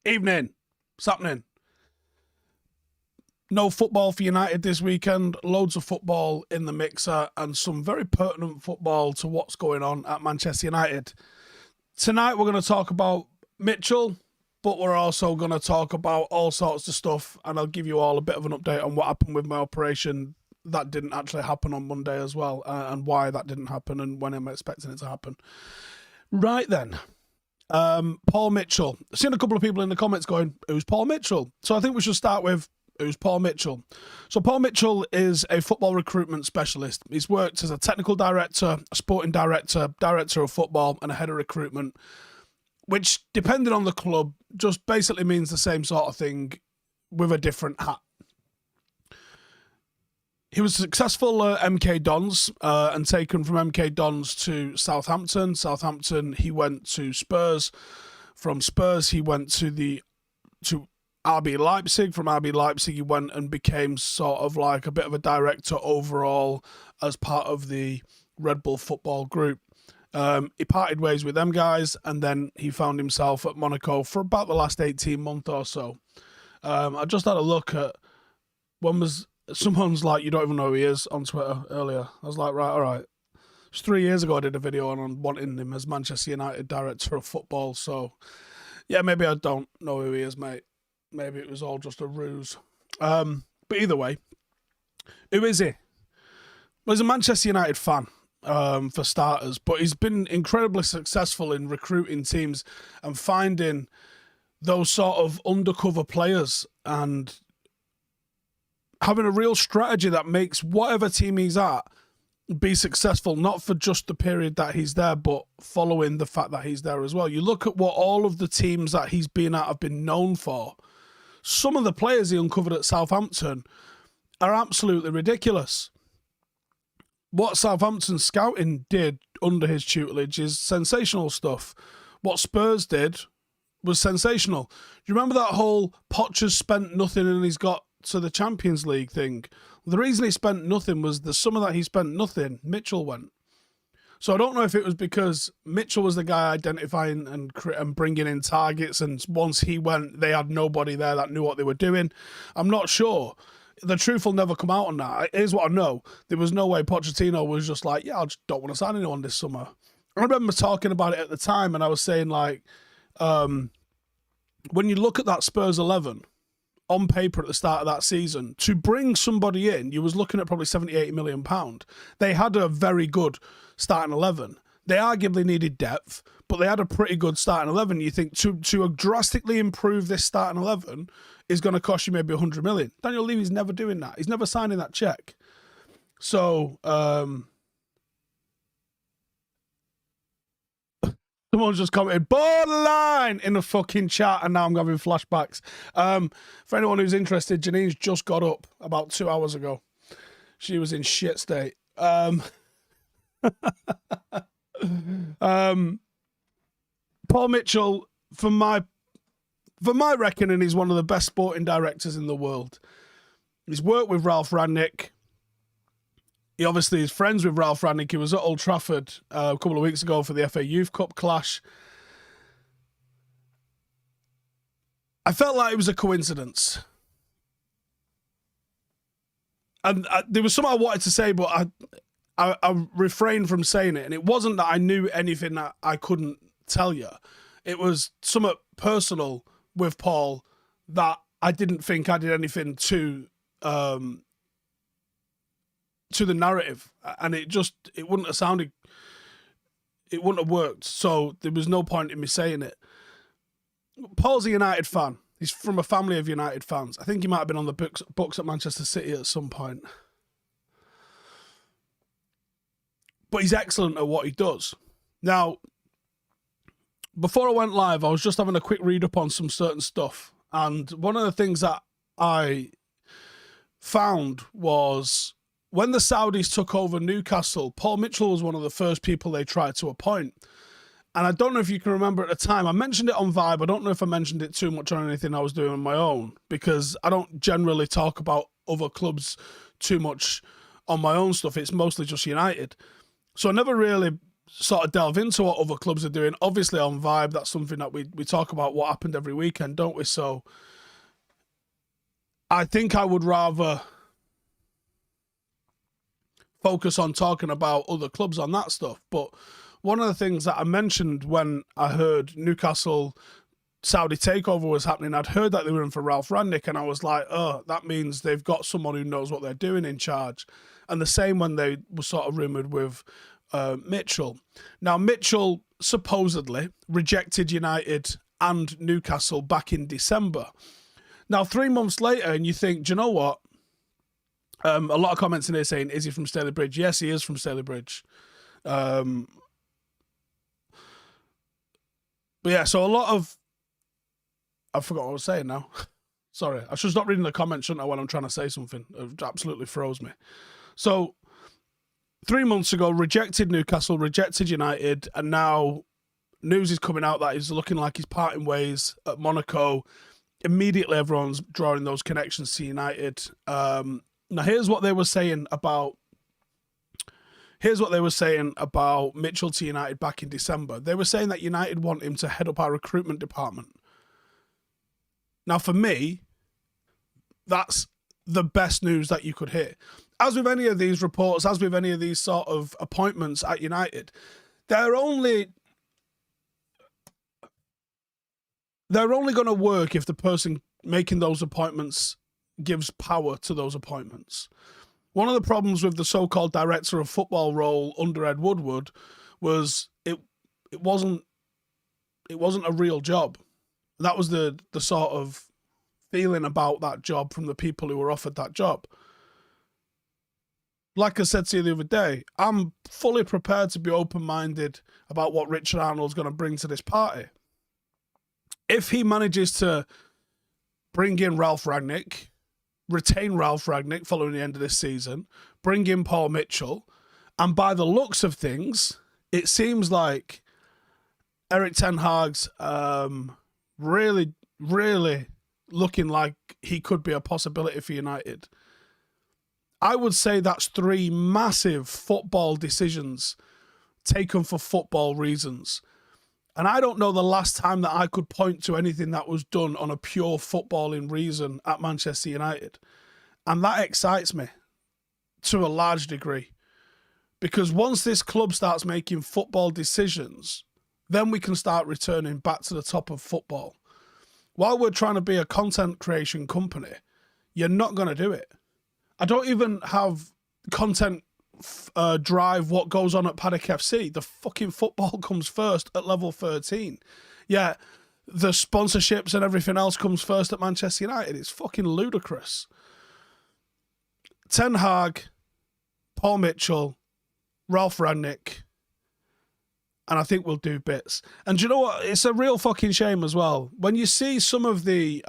Evening. What's happening? No football for United this weekend. Loads of football in the mixer and some very pertinent football to what's going on at Manchester United. Tonight we're going to talk about Mitchell, but we're also going to talk about all sorts of stuff, and I'll give you all a bit of an update on what happened with my operation that didn't actually happen on Monday as well, and why that didn't happen and when I'm expecting it to happen. Right then. Paul Mitchell. I've seen a couple of people in the comments going, who's Paul Mitchell? So I think we should start with, who's Paul Mitchell? So Paul Mitchell is a football recruitment specialist. He's worked as a technical director, a sporting director, director of football, and a head of recruitment, which, depending on the club, just basically means the same sort of thing with a different hat. He was successful at MK Dons and taken from MK Dons to Southampton. Southampton, he went to Spurs. From Spurs, he went to RB Leipzig. From RB Leipzig, he went and became sort of like a bit of a director overall as part of the Red Bull football group. He parted ways with them guys, and then he found himself at Monaco for about the last 18 months or so. I just had a look at when was... Someone's like, you don't even know who he is on Twitter earlier. I was like, right, all right. It was 3 years ago I did a video on wanting him as Manchester United director of football. So, yeah, maybe I don't know who he is, mate. Maybe it was all just a ruse. But either way, who is he? Well, he's a Manchester United fan, for starters. But he's been incredibly successful in recruiting teams and finding those sort of undercover players and having a real strategy that makes whatever team he's at be successful, not for just the period that he's there, but following the fact that he's there as well. You look at what all of the teams that he's been at have been known for. Some of the players he uncovered at Southampton are absolutely ridiculous. What Southampton scouting did under his tutelage is sensational stuff. What Spurs did was sensational. Do you remember that whole Poch's spent nothing and he's got to the Champions League thing? The reason he spent nothing was the summer that he spent nothing, Mitchell went. So I don't know if it was because Mitchell was the guy identifying and bringing in targets, and once he went, they had nobody there that knew what they were doing. I'm not sure. The truth will never come out on that. Here's what I know. There was no way Pochettino was just like, yeah, I just don't want to sign anyone this summer. I remember talking about it at the time, and I was saying, like, when you look at that Spurs 11, on paper at the start of that season, to bring somebody in, you was looking at probably 70, 80 million pound. They had a very good starting 11. They arguably needed depth, but they had a pretty good starting 11. You think to drastically improve this starting 11 is going to cost you maybe 100 million. Daniel Levy's never doing that. He's never signing that check. So, someone's just commented, borderline, in the fucking chat, and now I'm having flashbacks. For anyone who's interested, Janine's just got up about 2 hours ago. She was in shit state. Paul Mitchell, for my reckoning, he's one of the best sporting directors in the world. He's worked with Ralf Rangnick. He obviously is friends with Ralf Rangnick. He was at Old Trafford a couple of weeks ago for the FA Youth Cup clash. I felt like it was a coincidence. And there was something I wanted to say, but I refrained from saying it. And it wasn't that I knew anything that I couldn't tell you. It was somewhat personal with Paul that I didn't think I did anything to the narrative, and it wouldn't have worked, so there was no point in me saying it. Paul's a United fan. He's from a family of United fans. I think he might have been on the books at Manchester City at some point. But he's excellent at what he does. Now, before I went live, I was just having a quick read up on some certain stuff, and one of the things that I found was when the Saudis took over Newcastle, Paul Mitchell was one of the first people they tried to appoint. And I don't know if you can remember at the time, I mentioned it on Vibe. I don't know if I mentioned it too much on anything I was doing on my own, because I don't generally talk about other clubs too much on my own stuff. It's mostly just United. So I never really sort of delve into what other clubs are doing. Obviously on Vibe, that's something that we talk about what happened every weekend, don't we? So I think I would rather focus on talking about other clubs on that stuff. But one of the things that I mentioned when I heard Newcastle Saudi takeover was happening, I'd heard that they were in for Ralf Rangnick, and I was like, oh, that means they've got someone who knows what they're doing in charge. And the same when they were sort of rumoured with Mitchell. Now, Mitchell supposedly rejected United and Newcastle back in December. Now, 3 months later, and you think, do you know what? A lot of comments in here saying, is he from Staley Bridge? Yes, he is from Staley Bridge. But yeah, so a lot of... I forgot what I was saying now. Sorry, I should stop reading the comments, shouldn't I, when I'm trying to say something? It absolutely froze me. So, 3 months ago, rejected Newcastle, rejected United, and now news is coming out that he's looking like he's parting ways at Monaco. Immediately, everyone's drawing those connections to United. Now, here's what they were saying about Mitchell to United back in December. They were saying that United want him to head up our recruitment department. Now, for me, that's the best news that you could hear. As with any of these reports, as with any of these sort of appointments at United, they're only going to work if the person making those appointments gives power to those appointments. One of the problems with the so-called director of football role under Ed Woodward was it wasn't a real job. That was the sort of feeling about that job from the people who were offered that job. Like I said to you the other day, I'm fully prepared to be open-minded about what Richard Arnold's going to bring to this party. If he manages to bring in Ralf Rangnick, retain Ralf Rangnick following the end of this season, bring in Paul Mitchell, and by the looks of things, it seems like Erik ten Hag's really, really looking like he could be a possibility for United. I would say that's 3 massive football decisions taken for football reasons. And I don't know the last time that I could point to anything that was done on a pure footballing reason at Manchester United. And that excites me to a large degree. Because once this club starts making football decisions, then we can start returning back to the top of football. While we're trying to be a content creation company, you're not going to do it. I don't even have content drive what goes on at Paddock FC. The fucking football comes first at level 13. Yeah, the sponsorships and everything else comes first at Manchester United. It's fucking ludicrous. Ten Hag, Paul Mitchell, Ralf Rangnick, and I think we'll do bits. And do you know what? It's a real fucking shame as well. When you see some of the...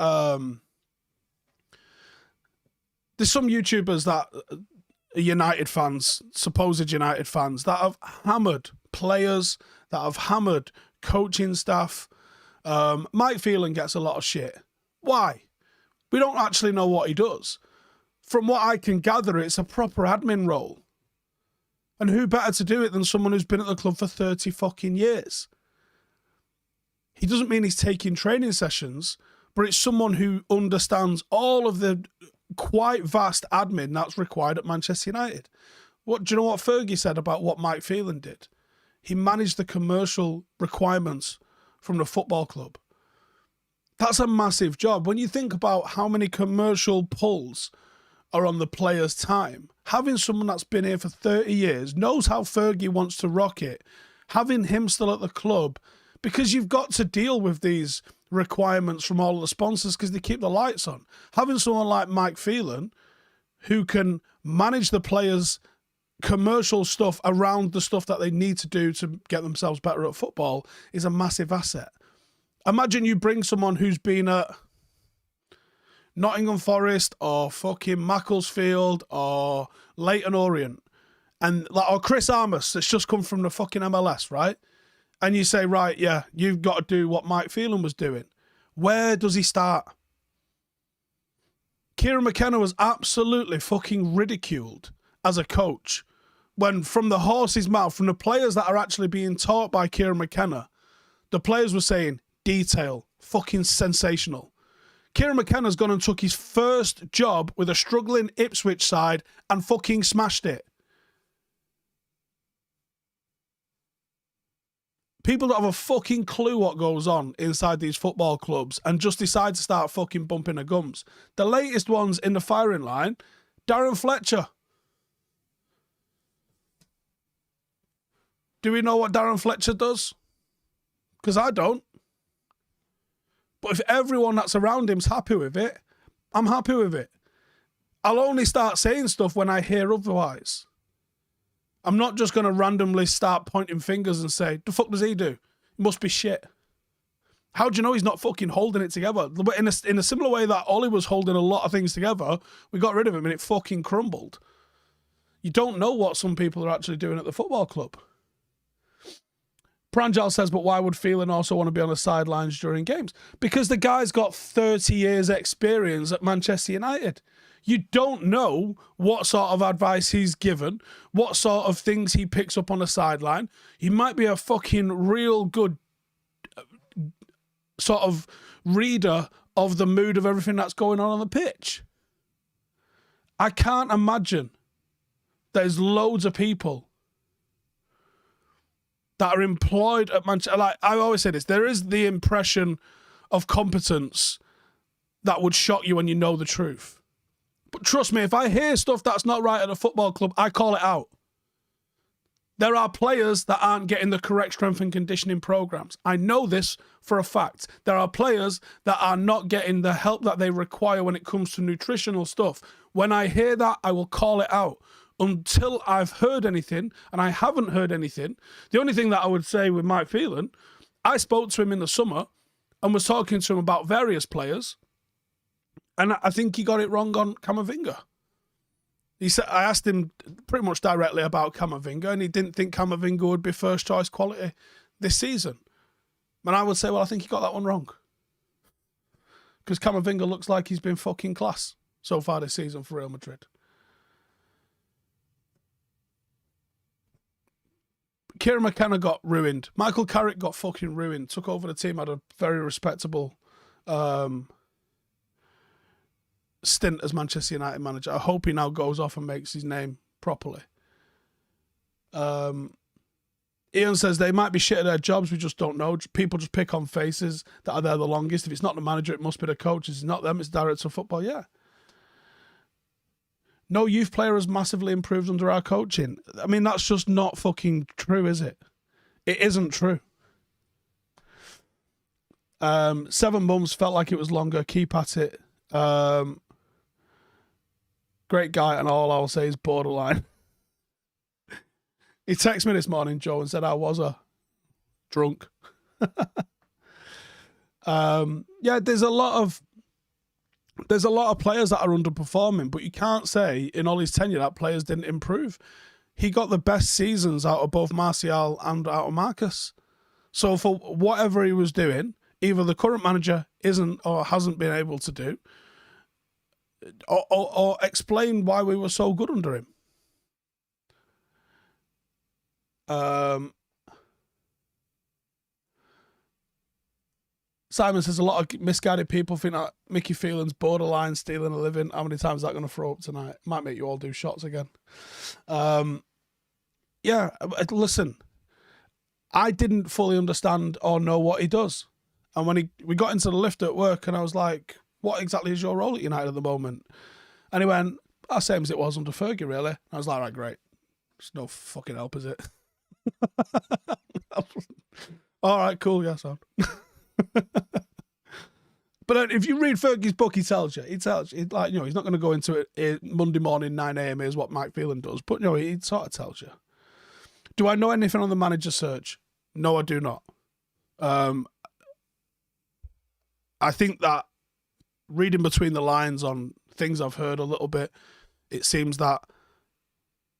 there's some YouTubers that are United fans, supposed United fans, that have hammered players, that have hammered coaching staff. Mike Phelan gets a lot of shit. Why? We don't actually know what he does. From what I can gather, it's a proper admin role. And who better to do it than someone who's been at the club for 30 fucking years? He doesn't mean he's taking training sessions, but it's someone who understands all of the quite vast admin that's required at Manchester United. Do you know what Fergie said about what Mike Phelan did? He managed the commercial requirements from the football club. That's a massive job. When you think about how many commercial pulls are on the player's time, having someone that's been here for 30 years, knows how Fergie wants to rock it, having him still at the club, because you've got to deal with these requirements from all of the sponsors because they keep the lights on. Having someone like Mike Phelan who can manage the players' commercial stuff around the stuff that they need to do to get themselves better at football is a massive asset. Imagine you bring someone who's been at Nottingham Forest or fucking Macclesfield or Leyton Orient or Chris Armas that's just come from the fucking MLS, right? And you say, right, yeah, you've got to do what Mike Phelan was doing. Where does he start? Kieran McKenna was absolutely fucking ridiculed as a coach when from the horse's mouth, from the players that are actually being taught by Kieran McKenna, the players were saying, detail, fucking sensational. Kieran McKenna's gone and took his first job with a struggling Ipswich side and fucking smashed it. People don't have a fucking clue what goes on inside these football clubs and just decide to start fucking bumping their gums. The latest ones in the firing line, Darren Fletcher. Do we know what Darren Fletcher does? Because I don't. But if everyone that's around him's happy with it, I'm happy with it. I'll only start saying stuff when I hear otherwise. I'm not just going to randomly start pointing fingers and say, the fuck does he do? He must be shit. How do you know he's not fucking holding it together? In a similar way that Ollie was holding a lot of things together, we got rid of him and it fucking crumbled. You don't know what some people are actually doing at the football club. Pranjal says, but why would Phelan also want to be on the sidelines during games? Because the guy's got 30 years experience at Manchester United. You don't know what sort of advice he's given, what sort of things he picks up on the sideline. He might be a fucking real good sort of reader of the mood of everything that's going on the pitch. I can't imagine there's loads of people that are employed at Manchester. Like I always say this, there is the impression of competence that would shock you when you know the truth. But trust me, if I hear stuff that's not right at a football club, I call it out. There are players that aren't getting the correct strength and conditioning programs. I know this for a fact. There are players that are not getting the help that they require when it comes to nutritional stuff. When I hear that, I will call it out. Until I've heard anything, and I haven't heard anything, the only thing that I would say with Mike Phelan, I spoke to him in the summer and was talking to him about various players, and I think he got it wrong on Camavinga. He said, I asked him pretty much directly about Camavinga, and he didn't think Camavinga would be first choice quality this season. And I would say, well, I think he got that one wrong. Because Camavinga looks like he's been fucking class so far this season for Real Madrid. Kieran McKenna got ruined. Michael Carrick got fucking ruined. Took over the team, had a very respectable stint as Manchester United manager. I hope he now goes off and makes his name properly. Ian says they might be shit at their jobs, we just don't know. People just pick on faces that are there the longest. If it's not the manager, it must be the coach. If it's not them, it's the director of football. Yeah. No youth player has massively improved under our coaching. I mean, that's just not fucking true, is it? It isn't true. 7 months felt like it was longer. Keep at it. Great guy, and all I'll say is borderline. He texted me this morning, Joe, and said I was drunk. Yeah, there's a lot of players that are underperforming, but you can't say in all his tenure that players didn't improve. He got the best seasons out of both Martial and out of Marcus. So for whatever he was doing, either the current manager isn't or hasn't been able to do, or explain why we were so good under him. Simon says a lot of misguided people think that Mickey Phelan's borderline stealing a living. How many times is that going to throw up tonight? Might make you all do shots again. Yeah, listen, I didn't fully understand or know what he does. And when we got into the lift at work and I was like, what exactly is your role at United at the moment? And he went, same as it was under Fergie, really. I was like, right, great. There's no fucking help, is it? All right, cool, yeah, son. But if you read Fergie's book, he tells you, like, you know, he's not going to go into it Monday morning, 9 a.m. is what Mike Phelan does. But, you know, he sort of tells you. Do I know anything on the manager search? No, I do not. I think that reading between the lines on things I've heard a little bit, it seems that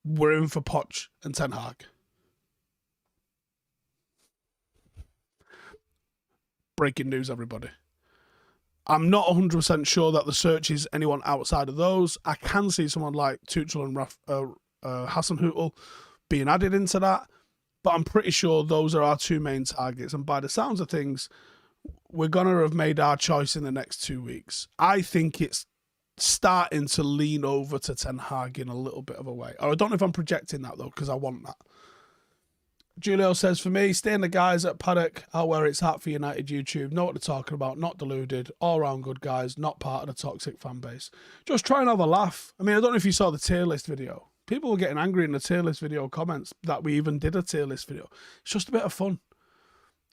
we're in for Poch and Ten Hag. Breaking news, everybody. I'm not 100% sure that the search is anyone outside of those. I can see someone like Tuchel and Howson, being added into that. But I'm pretty sure those are our two main targets. And by the sounds of things, we're going to have made our choice in the next 2 weeks. I think it's starting to lean over to Ten Hag in a little bit of a way. Or I don't know if I'm projecting that, though, because I want that. Julio says, for me, staying the guys at Paddock are where it's at for United YouTube. Know what they're talking about, not deluded, all-round good guys, not part of the toxic fan base. Just try and have a laugh. I mean, I don't know if you saw the tier list video. People were getting angry in the tier list video comments that we even did a tier list video. It's just a bit of fun.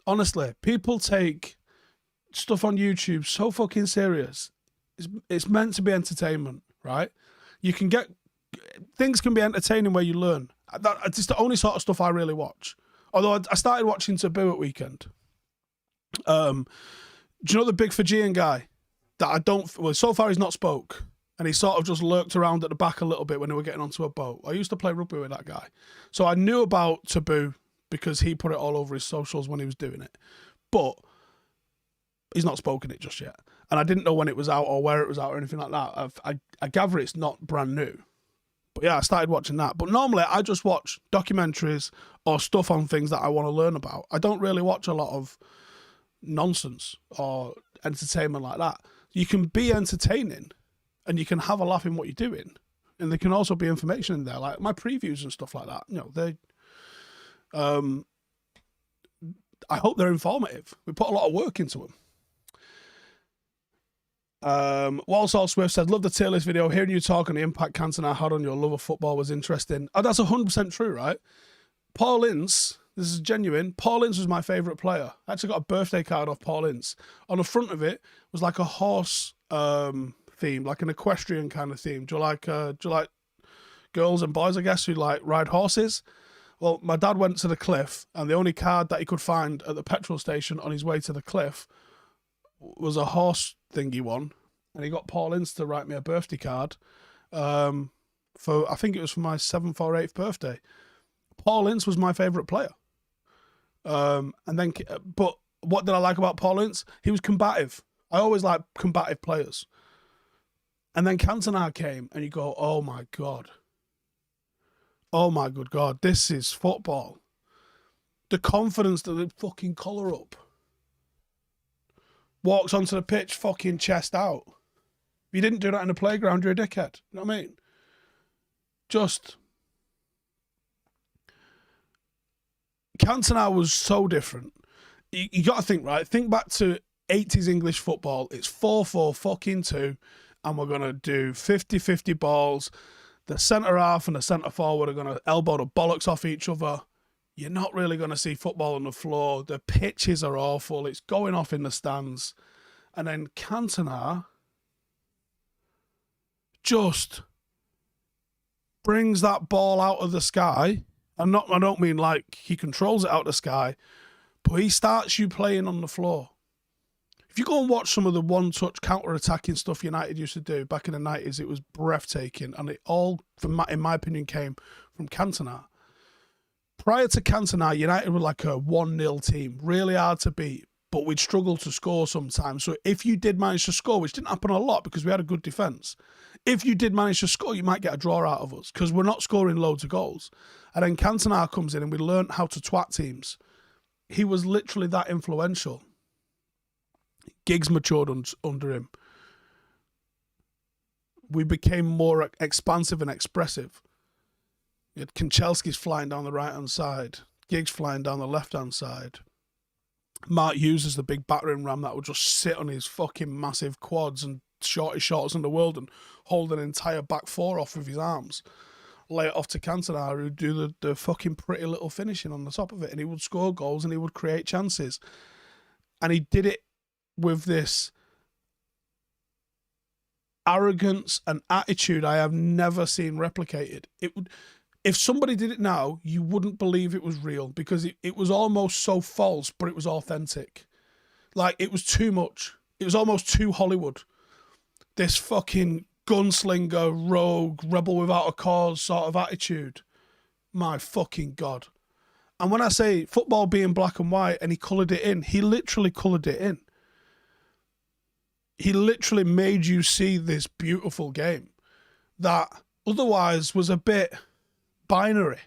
Honestly, people take stuff on YouTube so fucking serious. It's meant to be entertainment, right? You can get... Things can be entertaining where you learn. It's just the only sort of stuff I really watch. Although I started watching Taboo at weekend. Do you know the big Fijian guy? That I don't... Well, so far he's not spoke. And he sort of just lurked around at the back a little bit when they were getting onto a boat. I used to play rugby with that guy. So I knew about Taboo because he put it all over his socials when he was doing it. But he's not spoken it just yet. And I didn't know when it was out or where it was out or anything like that. I gather it's not brand new. But yeah, I started watching that. But normally I just watch documentaries or stuff on things that I want to learn about. I don't really watch a lot of nonsense or entertainment like that. You can be entertaining and you can have a laugh in what you're doing. And there can also be information in there, like my previews and stuff like that. You know, they... I hope they're informative. We put a lot of work into them. Walsall Swift said, love the tier list video. Hearing you talk on the impact Cantona had on your love of football was interesting. Oh, that's 100% true, right? Paul Ince, this is genuine. Paul Ince was my favourite player. I actually got a birthday card off Paul Ince. On the front of it was like a horse theme, like an equestrian kind of theme. Do you like girls and boys, I guess, who like ride horses? Well, my dad went to the cliff, and the only card that he could find at the petrol station on his way to the cliff was a horse thing he won, and he got Paul Ince to write me a birthday card for, I think it was for my 7th or 8th birthday. Paul Ince was my favourite player. But what did I like about Paul Ince? He was combative. I always like combative players. And then Cantona came, and you go, oh my God. Oh my good God, this is football. The confidence that they fucking collar up. Walks onto the pitch, fucking chest out. If you didn't do that in the playground, you're a dickhead. You know what I mean? Just... Cantona was so different. You got to think, right? Think back to 80s English football. It's 4-4-2, and we're going to do 50-50 balls. The centre-half and the centre-forward are going to elbow the bollocks off each other. You're not really going to see football on the floor. The pitches are awful. It's going off in the stands. And then Cantona just brings that ball out of the sky. I don't mean like he controls it out of the sky, but he starts you playing on the floor. If you go and watch some of the one-touch counter-attacking stuff United used to do back in the 90s, it was breathtaking. And it all, in my opinion, came from Cantona. Prior to Cantona, United were like a 1-0 team. Really hard to beat, but we'd struggle to score sometimes. So if you did manage to score, which didn't happen a lot because we had a good defence, if you did manage to score, you might get a draw out of us because we're not scoring loads of goals. And then Cantona comes in and we learned how to twat teams. He was literally that influential. Giggs matured under him. We became more expansive and expressive. You had Kanchelski's flying down the right-hand side. Giggs flying down the left-hand side. Mark Hughes is the big battering ram that would just sit on his fucking massive quads and shortest shorts in the world and hold an entire back four off with his arms. Lay it off to Cantona, who'd do the fucking pretty little finishing on the top of it, and he would score goals and he would create chances. And he did it with this arrogance and attitude I have never seen replicated. If somebody did it now, you wouldn't believe it was real because it was almost so false, but it was authentic. Like, it was too much. It was almost too Hollywood. This fucking gunslinger, rogue, rebel without a cause sort of attitude. My fucking God. And when I say football being black and white and he coloured it in, he literally coloured it in. He literally made you see this beautiful game that otherwise was a bit binary.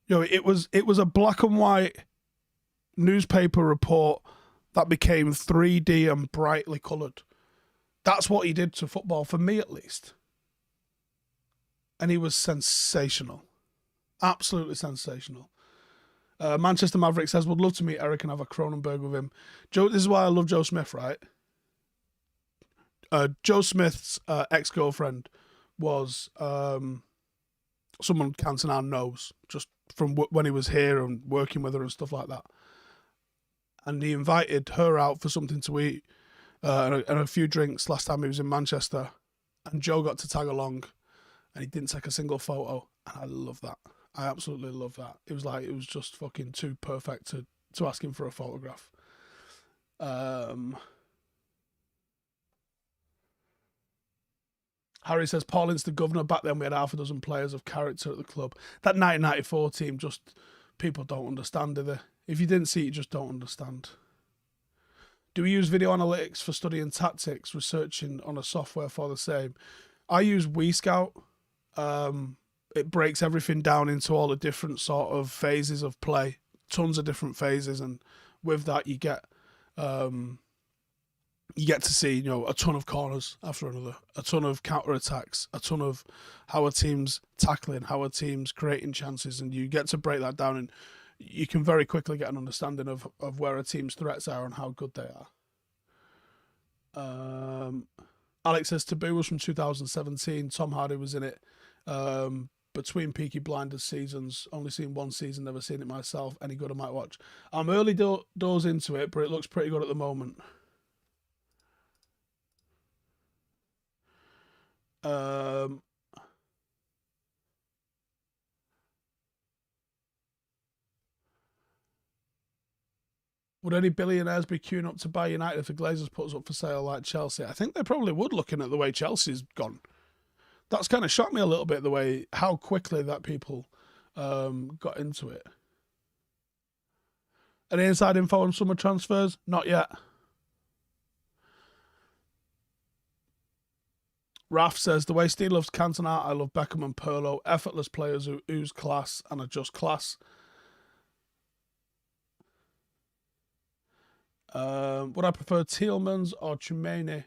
it was a black and white newspaper report that became 3D and brightly coloured. That's what he did to football, for me at least. And he was sensational. Absolutely sensational. Manchester Maverick says, would love to meet Eric and have a Cronenberg with him. Joe, this is why I love Joe Smith, right? Joe Smith's ex-girlfriend was someone Cantona knows, just from when he was here and working with her and stuff like that. And he invited her out for something to eat and a few drinks last time he was in Manchester. And Joe got to tag along and he didn't take a single photo. And I love that. I absolutely love that. It was just fucking too perfect to ask him for a photograph. Harry says, Paulin's the governor. Back then we had half a dozen players of character at the club. That 1994 team, just people don't understand, do they? If you didn't see it, you just don't understand. Do we use video analytics for studying tactics, researching on a software for the same? I use WeScout. It breaks everything down into all the different sort of phases of play, tons of different phases, and with that you get to see a ton of corners after another, a ton of counter attacks, a ton of how a team's tackling, how a team's creating chances, and you get to break that down, and you can very quickly get an understanding of where a team's threats are and how good they are. Alex says Taboo was from 2017. Tom Hardy was in it. Between Peaky Blinders seasons, only seen one season, never seen it myself. Any good I might watch. I'm early doors into it, but it looks pretty good at the moment. Would any billionaires be queuing up to buy United if the Glazers put us up for sale like Chelsea? I think they probably would, looking at the way Chelsea's gone. That's kind of shocked me a little bit, the way, how quickly that people got into it. Any inside info on summer transfers? Not yet. Raf says, the way Steve loves Cantona, I love Beckham and Pirlo. Effortless players who ooze class and are just class. Would I prefer Tielemans or Chumeni?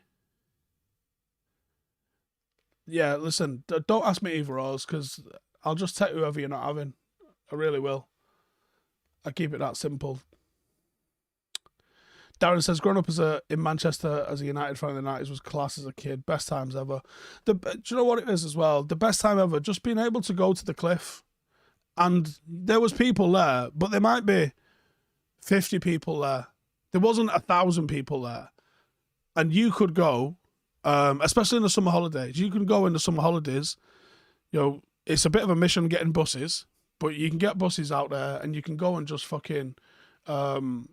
Yeah, listen, don't ask me either or, because I'll just take whoever you're not having. I really will. I keep it that simple. Darren says, growing up in Manchester as a United fan in the 90s was class as a kid. Best times ever. Do you know what it is as well? The best time ever, just being able to go to the cliff. And there was people there, but there might be 50 people there. There wasn't 1,000 people there. And you could go, especially in the summer holidays. You can go in the summer holidays. It's a bit of a mission getting buses, but you can get buses out there and you can go and just fucking go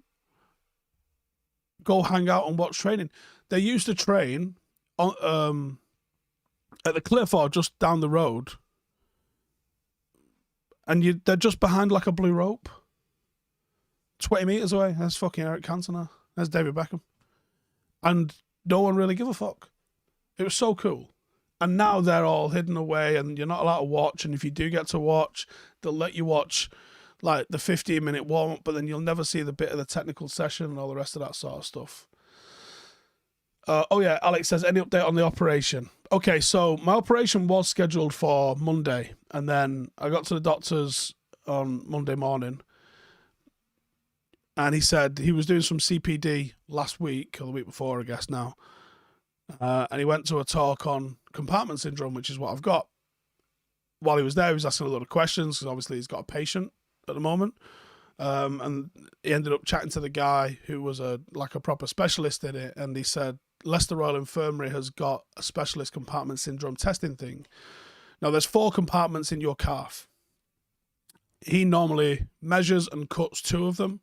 hang out and watch training. They used to train on at the cliff or just down the road, and they're just behind like a blue rope. 20 metres away, there's fucking Eric Cantona. There's David Beckham. And no one really give a fuck. It was so cool. And now they're all hidden away and you're not allowed to watch. And if you do get to watch, they'll let you watch like the 15-minute warm-up, but then you'll never see the bit of the technical session and all the rest of that sort of stuff. Oh yeah, Alex says, any update on the operation? Okay, so my operation was scheduled for Monday. And then I got to the doctor's on Monday morning. And he said he was doing some CPD last week, or the week before, I guess now. And he went to a talk on compartment syndrome, which is what I've got. While he was there, he was asking a lot of questions, because obviously he's got a patient at the moment. And he ended up chatting to the guy who was a proper specialist in it. And he said, Leicester Royal Infirmary has got a specialist compartment syndrome testing thing. Now, there's 4 compartments in your calf. He normally measures and cuts 2 of them.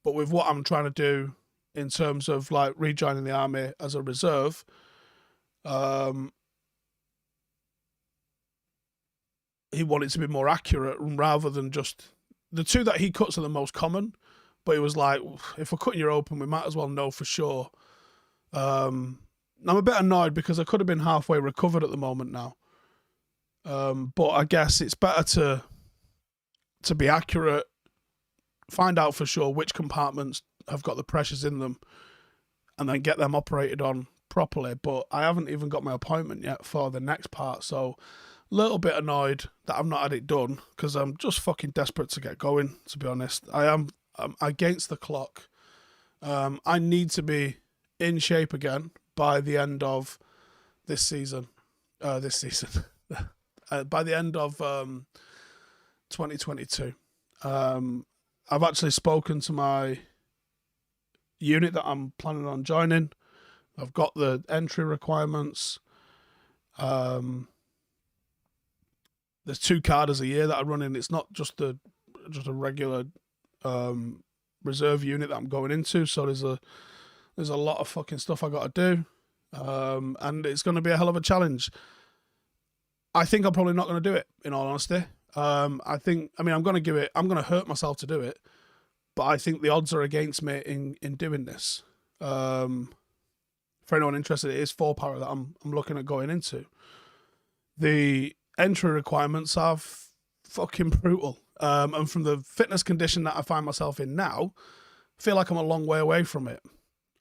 But with what I'm trying to do in terms of like rejoining the army as a reserve, he wanted to be more accurate rather than just the 2 that he cuts are the most common. But he was like, if we're cutting you open, we might as well know for sure. I'm a bit annoyed because I could have been halfway recovered at the moment now. But I guess it's better to to be accurate, find out for sure which compartments have got the pressures in them, and then get them operated on properly. But I haven't even got my appointment yet for the next part, so a little bit annoyed that I've not had it done, because I'm just fucking desperate to get going, to be honest. I'm against the clock. I need to be in shape again by the end of this season. By the end of 2022. I've actually spoken to my unit that I'm planning on joining. I've got the entry requirements. There's 2 cadres a year that I run in. It's not just a regular reserve unit that I'm going into. So there's a lot of fucking stuff I got to do, and it's going to be a hell of a challenge. I think I'm probably not going to do it, in all honesty. I'm going to hurt myself to do it, but I think the odds are against me in doing this. For anyone interested, it is 4 para that I'm looking at going into. The entry requirements are fucking brutal. And from the fitness condition that I find myself in now, I feel like I'm a long way away from it.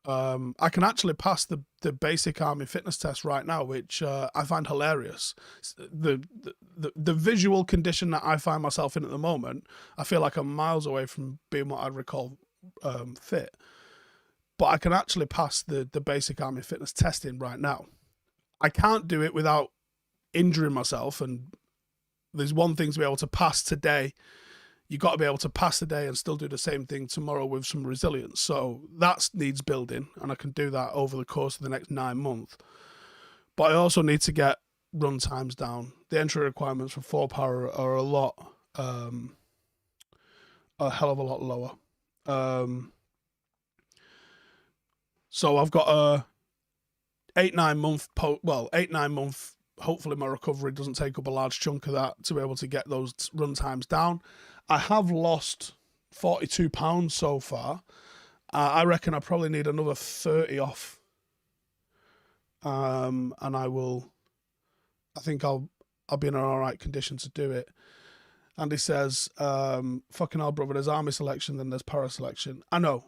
I can actually pass the basic army fitness test right now, which I find hilarious. The visual condition that I find myself in at the moment, I feel like I'm miles away from being what I'd recall fit. But I can actually pass the basic army fitness testing right now. I can't do it without injuring myself, and there's one thing to be able to pass today. You got to be able to pass the day and still do the same thing tomorrow with some resilience. So that needs building, and I can do that over the course of the next 9 months. But I also need to get run times down. The entry requirements for 4 para are a hell of a lot lower. So I've got a 8-9 month, 8-9 month. Hopefully my recovery doesn't take up a large chunk of that to be able to get those run times down. I have lost 42 pounds so far. I reckon I probably need another 30 off. And I think I'll be in an alright condition to do it. And he says, fucking hell, brother, there's army selection, then there's para selection. I know.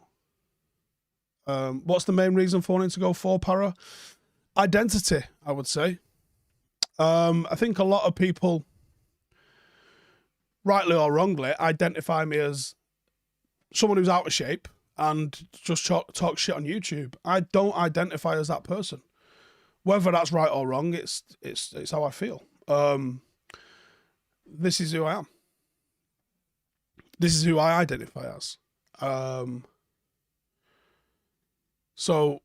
What's the main reason for wanting to go 4 para? Identity, I would say. I think a lot of people, rightly or wrongly, identify me as someone who's out of shape and just talk shit on YouTube. I don't identify as that person. Whether that's right or wrong, it's how I feel. This is who I am. This is who I identify as. So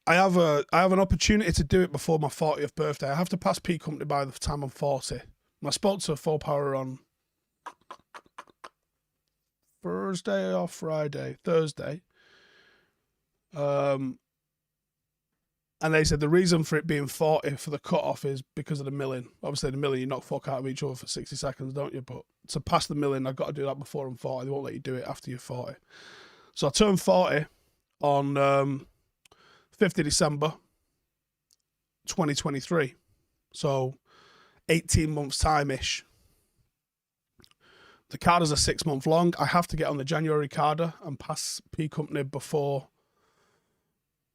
I have an opportunity to do it before my 40th birthday. I have to pass P Company by the time I'm 40. I spoke to 4 para on Thursday or Friday, Thursday. And they said the reason for it being 40 for the cut-off is because of the milling. Obviously, the milling, you knock fuck out of each other for 60 seconds, don't you? But to pass the milling, I've got to do that before I'm 40. They won't let you do it after you're 40. So I turned 40 on 5th of December 2023. So 18 months time-ish. The cadres are 6 months long. I have to get on the January cadre and pass P Company before.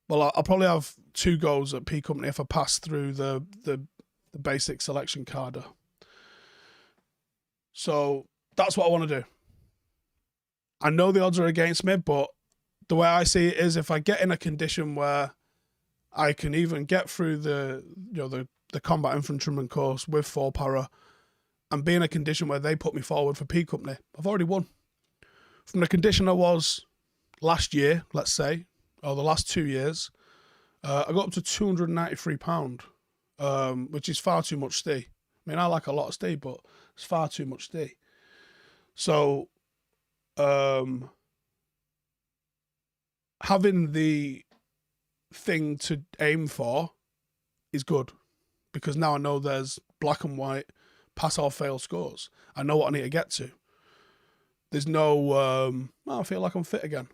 Well, I'll probably have 2 goes at P Company if I pass through the basic selection cadre. So that's what I want to do. I know the odds are against me, but the way I see it is if I get in a condition where I can even get through the combat infantryman course with 4 para and be in a condition where they put me forward for P Company, I've already won. From the condition I was last year, let's say, or the last 2 years, I got up to £293, which is far too much stay. I mean, I like a lot of stay, but it's far too much stay. So, having the thing to aim for is good, because now I know there's black and white pass or fail scores. I know what I need to get to. There's no, I feel like I'm fit again.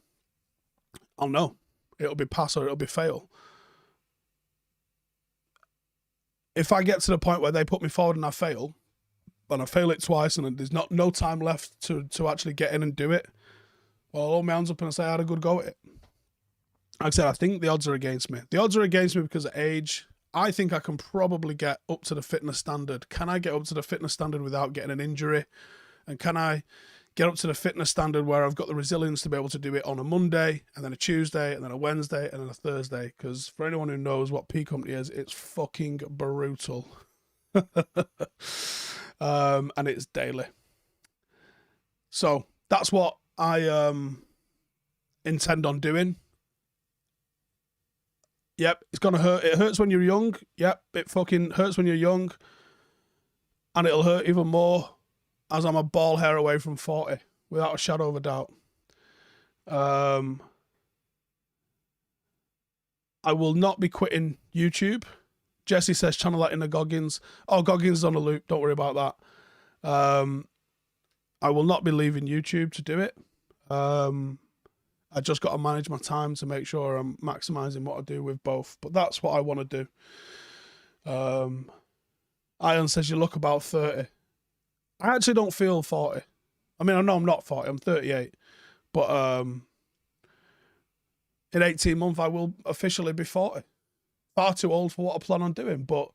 I'll know. It'll be pass or it'll be fail. If I get to the point where they put me forward and I fail, and I fail it twice and there's no time left to actually get in and do it, well, I'll hold my hands up and I say I had a good go at it. Like I said, I think the odds are against me. The odds are against me because of age. I think I can probably get up to the fitness standard. Can I get up to the fitness standard without getting an injury? And can I get up to the fitness standard where I've got the resilience to be able to do it on a Monday, and then a Tuesday, and then a Wednesday, and then a Thursday? Because for anyone who knows what P Company is, it's fucking brutal. And it's daily. So that's what I intend on doing. Yep, it's going to hurt. It hurts when you're young. Yep, it fucking hurts when you're young. And it'll hurt even more as I'm a ball hair away from 40, without a shadow of a doubt. I will not be quitting YouTube. Jesse says channel that in the Goggins. Oh, Goggins is on a loop. Don't worry about that. I will not be leaving YouTube to do it. I just got to manage my time to make sure I'm maximizing what I do with both. But that's what I want to do. Iron says you look about 30. I actually don't feel 40. I mean, I know I'm not 40. I'm 38. But in 18 months, I will officially be 40. Far too old for what I plan on doing. But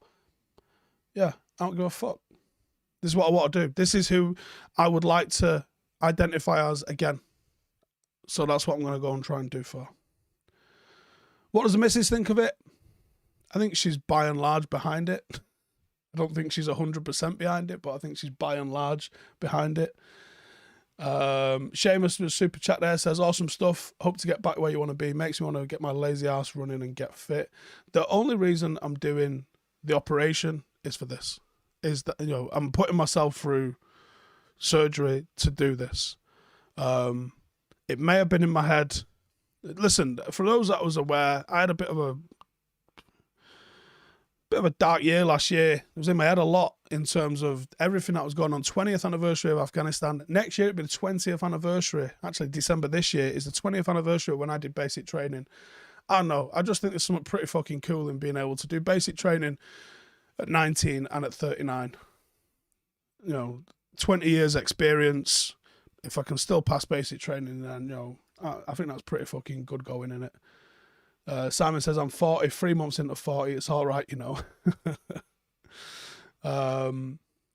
yeah, I don't give a fuck. This is what I want to do. This is who I would like to identify as again. So that's what I'm going to go and try and do for. What does the missus think of it? I think she's by and large behind it. I don't think she's 100% behind it, but I think she's by and large behind it. Seamus with super chat there says, awesome stuff. Hope to get back where you want to be. Makes me want to get my lazy ass running and get fit. The only reason I'm doing the operation is for this. Is that, you know, I'm putting myself through surgery to do this. It may have been in my head. Listen, for those that was aware, I had a bit of a dark year last year. It was in my head a lot in terms of everything that was going on. 20th anniversary of Afghanistan. Next year it'll be the 20th anniversary. Actually, December this year is the 20th anniversary when I did basic training. I don't know. I just think there's something pretty fucking cool in being able to do basic training at 19 and at 39. You know, 20 years experience. If I can still pass basic training, then, you know, I think that's pretty fucking good going in it. Simon says, I'm 40, 3 months into 40. It's all right, you know.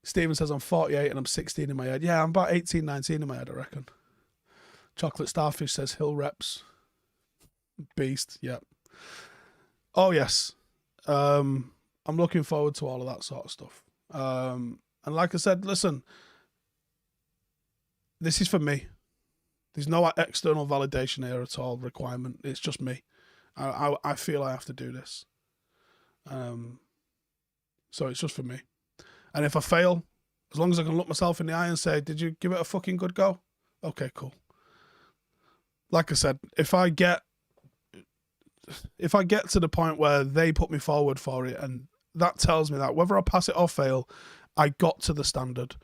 Stephen says, I'm 48 and I'm 16 in my head. Yeah, I'm about 18, 19 in my head, I reckon. Chocolate Starfish says, Hill Reps. Beast, yeah. Oh, yes. I'm looking forward to all of that sort of stuff. And like I said, listen, this is for me. There's no external validation here at all, requirement. It's just me. I feel I have to do this. So it's just for me. And if I fail, as long as I can look myself in the eye and say, did you give it a fucking good go? Okay, cool. Like I said, if I get to the point where they put me forward for it, and that tells me that whether I pass it or fail, I got to the standard.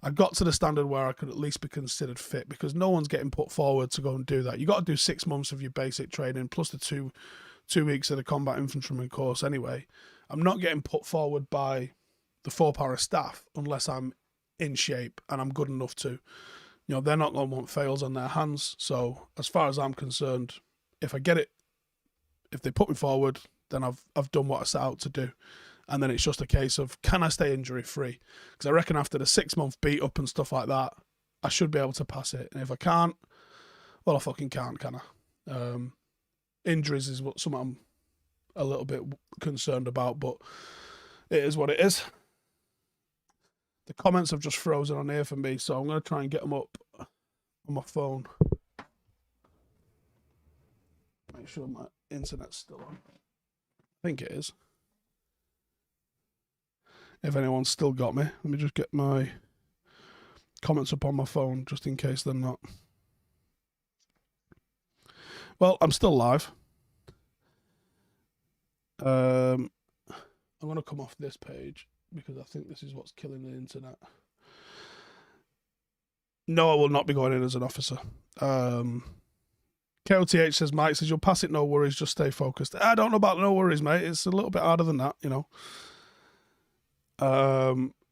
I got to the standard where I could at least be considered fit, because no one's getting put forward to go and do that. You got to do 6 months of your basic training plus the two weeks of the combat infantryman course anyway. I'm not getting put forward by the 4 para staff unless I'm in shape and I'm good enough to. You know, they're not going to want fails on their hands. So as far as I'm concerned, if I get it, if they put me forward, then I've done what I set out to do. And then it's just a case of, can I stay injury free? Because I reckon after the 6 month beat up and stuff like that, I should be able to pass it. And if I can't, well, I fucking can't, can I? Injuries is what something I'm a little bit concerned about, but it is what it is. The comments have just frozen on here for me, so I'm going to try and get them up on my phone. Make sure my internet's still on. I think it is. If anyone's still got me, let me just get my comments up on my phone just in case they're not. Well, I'm still live. I'm going to come off this page because I think this is what's killing the internet. No, I will not be going in as an officer. KOTH says, Mike says, you'll pass it, no worries, just stay focused. I don't know about no worries, mate. It's a little bit harder than that, you know.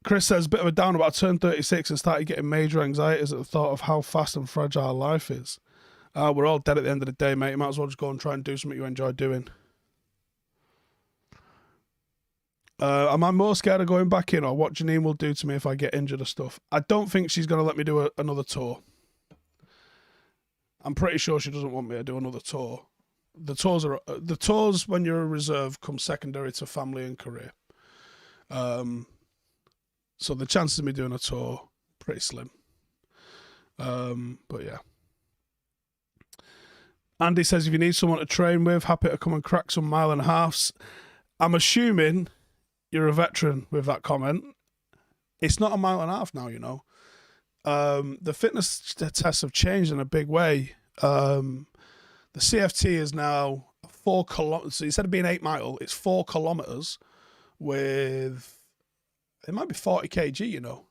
Chris says, bit of a down about I turned 36 and started getting major anxieties at the thought of how fast and fragile life is. We're all dead at the end of the day, mate. You might as well just go and try and do something you enjoy doing. Am I more scared of going back in or what Janine will do to me if I get injured or stuff? I don't think she's going to let me do another tour. I'm pretty sure she doesn't want me to do another tour. The tours when you're a reserve come secondary to family and career. So the chances of me doing a tour, pretty slim. But yeah. Andy says, if you need someone to train with, happy to come and crack some mile and a halves. I'm assuming you're a veteran with that comment. It's not a mile and a half now, you know. The fitness tests have changed in a big way. The CFT is now 4 kilometers. So instead of being 8 mile, it's 4 kilometers with, it might be 40 kg, you know.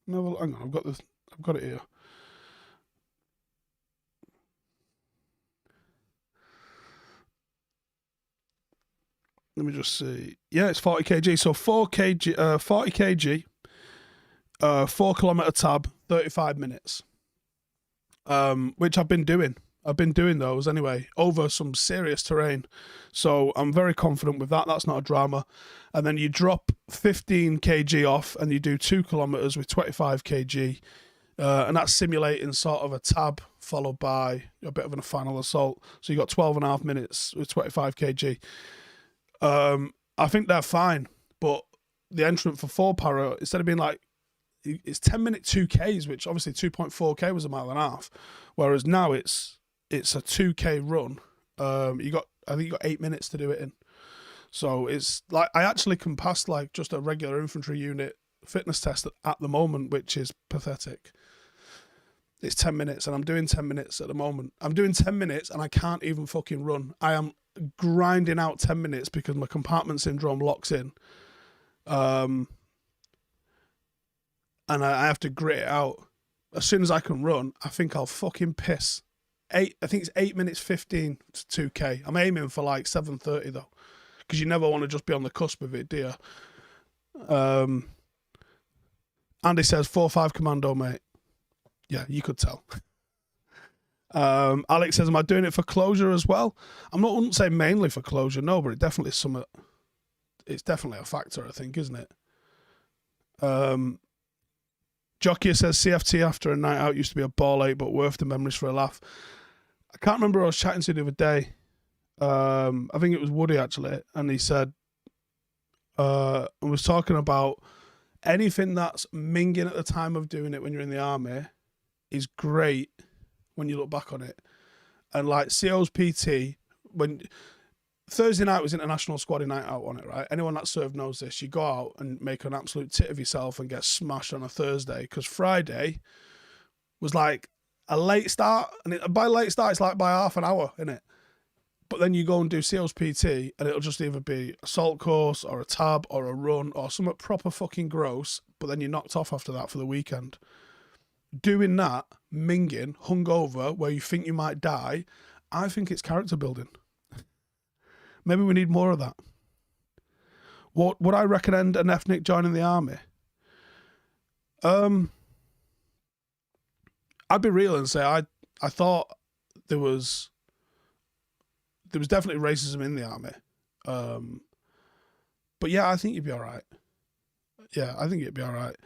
No, hang on, I've got it here. Let me just see. Yeah, it's 40 kg. So 40 kg, 4 kilometer tab, 35 minutes. Which I've been doing. I've been doing those anyway, over some serious terrain. So I'm very confident with that. That's not a drama. And then you drop 15 kg off and you do 2 kilometers with 25 kg. And that's simulating sort of a tab followed by a bit of a final assault. So you got 12.5 minutes with 25 kg. I think they're fine, but the entrant for 4 para, instead of being like, it's 10-minute 2Ks, which obviously 2.4K was a mile and a half, whereas now it's a 2K run. I think you got 8 minutes to do it in. So it's like, I actually can pass like just a regular infantry unit fitness test at the moment, which is pathetic. It's 10 minutes and I'm doing 10 minutes at the moment. I'm doing 10 minutes and I can't even fucking run. I am grinding out 10 minutes because my compartment syndrome locks in. And I have to grit it out. As soon as I can run, I think I'll fucking piss. I think it's 8 minutes 15 to 2K. I'm aiming for like 7:30 though, because you never want to just be on the cusp of it, do you? Andy says 4-5 commando, mate. Yeah, you could tell. Alex says, am I doing it for closure as well? I wouldn't say mainly for closure, no, but it definitely is it's definitely a factor, I think, isn't it? Jockey says CFT after a night out used to be a ball ache, but worth the memories for a laugh. I can't remember who I was chatting to the other day. I think it was Woody actually, and he said, I was talking about anything that's minging at the time of doing it when you're in the army is great when you look back on it. And like CO's PT, when Thursday night was international squaddy night out on it, right? Anyone that served knows this. You go out and make an absolute tit of yourself and get smashed on a Thursday, because Friday was like a late start, and by late start it's like by half an hour, innit? But then you go and do CO's PT and it'll just either be a salt course or a tab or a run or something proper fucking gross, but then you're knocked off after that for the weekend. Doing that, minging, hungover, where you think you might die, I think it's character building. Maybe we need more of that. Would I recommend an ethnic joining the army? I'd be real and say I thought there was definitely racism in the army. But yeah, I think you'd be all right. Yeah, I think you'd be all right.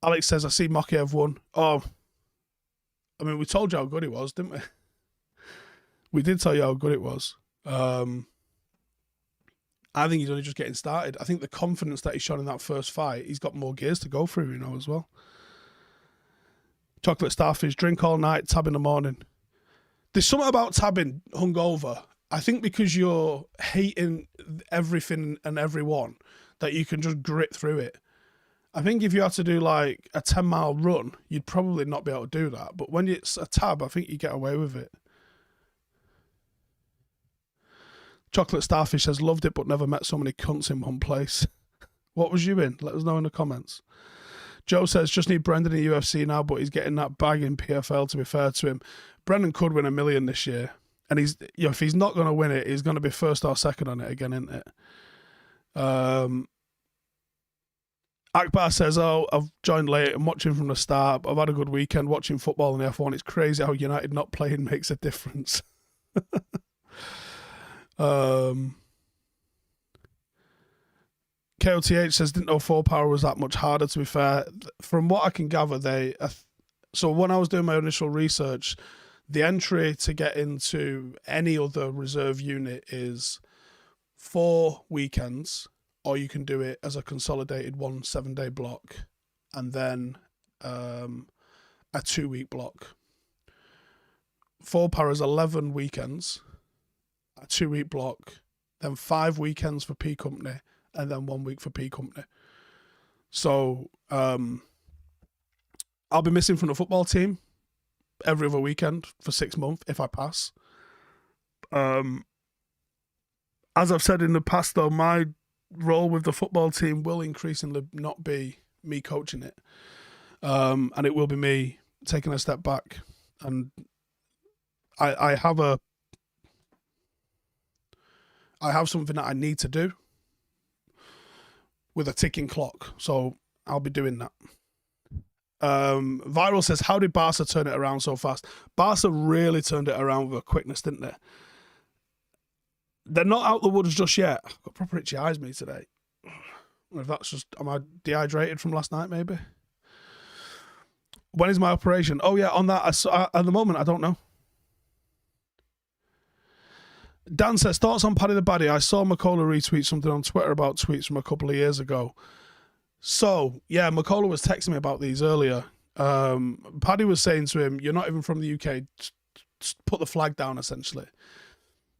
Alex says, I see Mokiev won. Oh, I mean, we told you how good it was, didn't we? We did tell you how good it was. I think he's only just getting started. I think the confidence that he's shown in that first fight, he's got more gears to go through, you know, as well. Chocolate starfish, drink all night, tab in the morning. There's something about tabbing hungover. I think because you're hating everything and everyone, that you can just grit through it. I think if you had to do like a 10-mile run, you'd probably not be able to do that. But when it's a tab, I think you get away with it. Chocolate Starfish says, loved it, but never met so many cunts in one place. What was you in? Let us know in the comments. Joe says, just need Brendan in UFC now, but he's getting that bag in PFL, to be fair to him. Brendan could win $1 million this year. And he's, you know, if he's not going to win it, he's going to be first or second on it again, isn't it? Akbar says, "Oh, I've joined late. I'm watching from the start. I've had a good weekend watching football in the F1. It's crazy how United not playing makes a difference." KOTH says, "Didn't know 4-power was that much harder, to be fair." From what I can gather, so when I was doing my initial research, the entry to get into any other reserve unit is 4 weekends, or you can do it as a consolidated 1 7-day block, and then a 2-week block. 4-power is 11 weekends, a 2-week block, then 5 weekends for P Company, and then 1 week for P Company. So I'll be missing from the football team every other weekend for 6 months if I pass. As I've said in the past, though, my role with the football team will increasingly not be me coaching it, and it will be me taking a step back. And I have something that I need to do with a ticking clock, so I'll be doing that. Viral says, "How did Barca turn it around so fast?" Barca really turned it around with a quickness, didn't they? They're not out the woods just yet. I've got proper itchy eyes, me, today. If that's just, am I dehydrated from last night, maybe? When is my operation? Oh, yeah, on that, at the moment, I don't know. Dan says, "Thoughts on Paddy the Baddie? I saw McCullough retweet something on Twitter about tweets from a couple of years ago." So, yeah, McCullough was texting me about these earlier. Paddy was saying to him, "You're not even from the UK. Just put the flag down," essentially.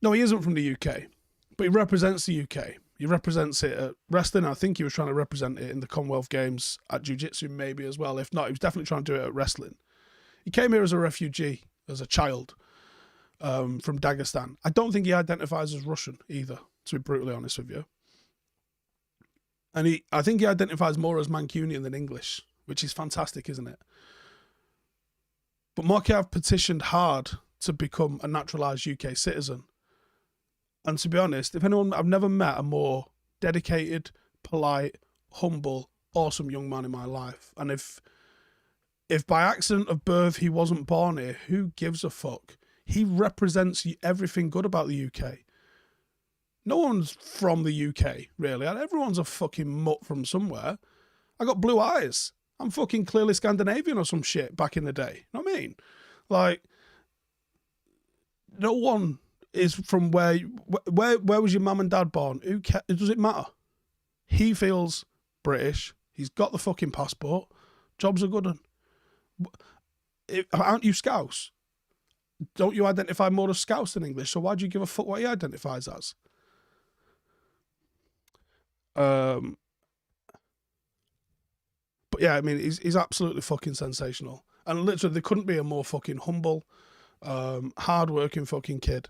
No, he isn't from the UK, but he represents the UK. He represents it at wrestling. I think he was trying to represent it in the Commonwealth Games at Jiu-Jitsu maybe as well. If not, he was definitely trying to do it at wrestling. He came here as a refugee, as a child, from Dagestan. I don't think he identifies as Russian either, to be brutally honest with you. And I think he identifies more as Mancunian than English, which is fantastic, isn't it? But Mokiav petitioned hard to become a naturalised UK citizen. And to be honest, I've never met a more dedicated, polite, humble, awesome young man in my life. And if by accident of birth he wasn't born here, who gives a fuck? He represents everything good about the UK. No one's from the UK, really. Everyone's a fucking mutt from somewhere. I got blue eyes. I'm fucking clearly Scandinavian or some shit back in the day. You know what I mean? Like, no one is from where was your mum and dad born? Does it matter? He feels British. He's got the fucking passport. Jobs are good. Aren't you Scouse? Don't you identify more as Scouse than English? So why do you give a fuck what he identifies as? But yeah, I mean, he's absolutely fucking sensational. And literally, there couldn't be a more fucking humble, hard-working fucking kid.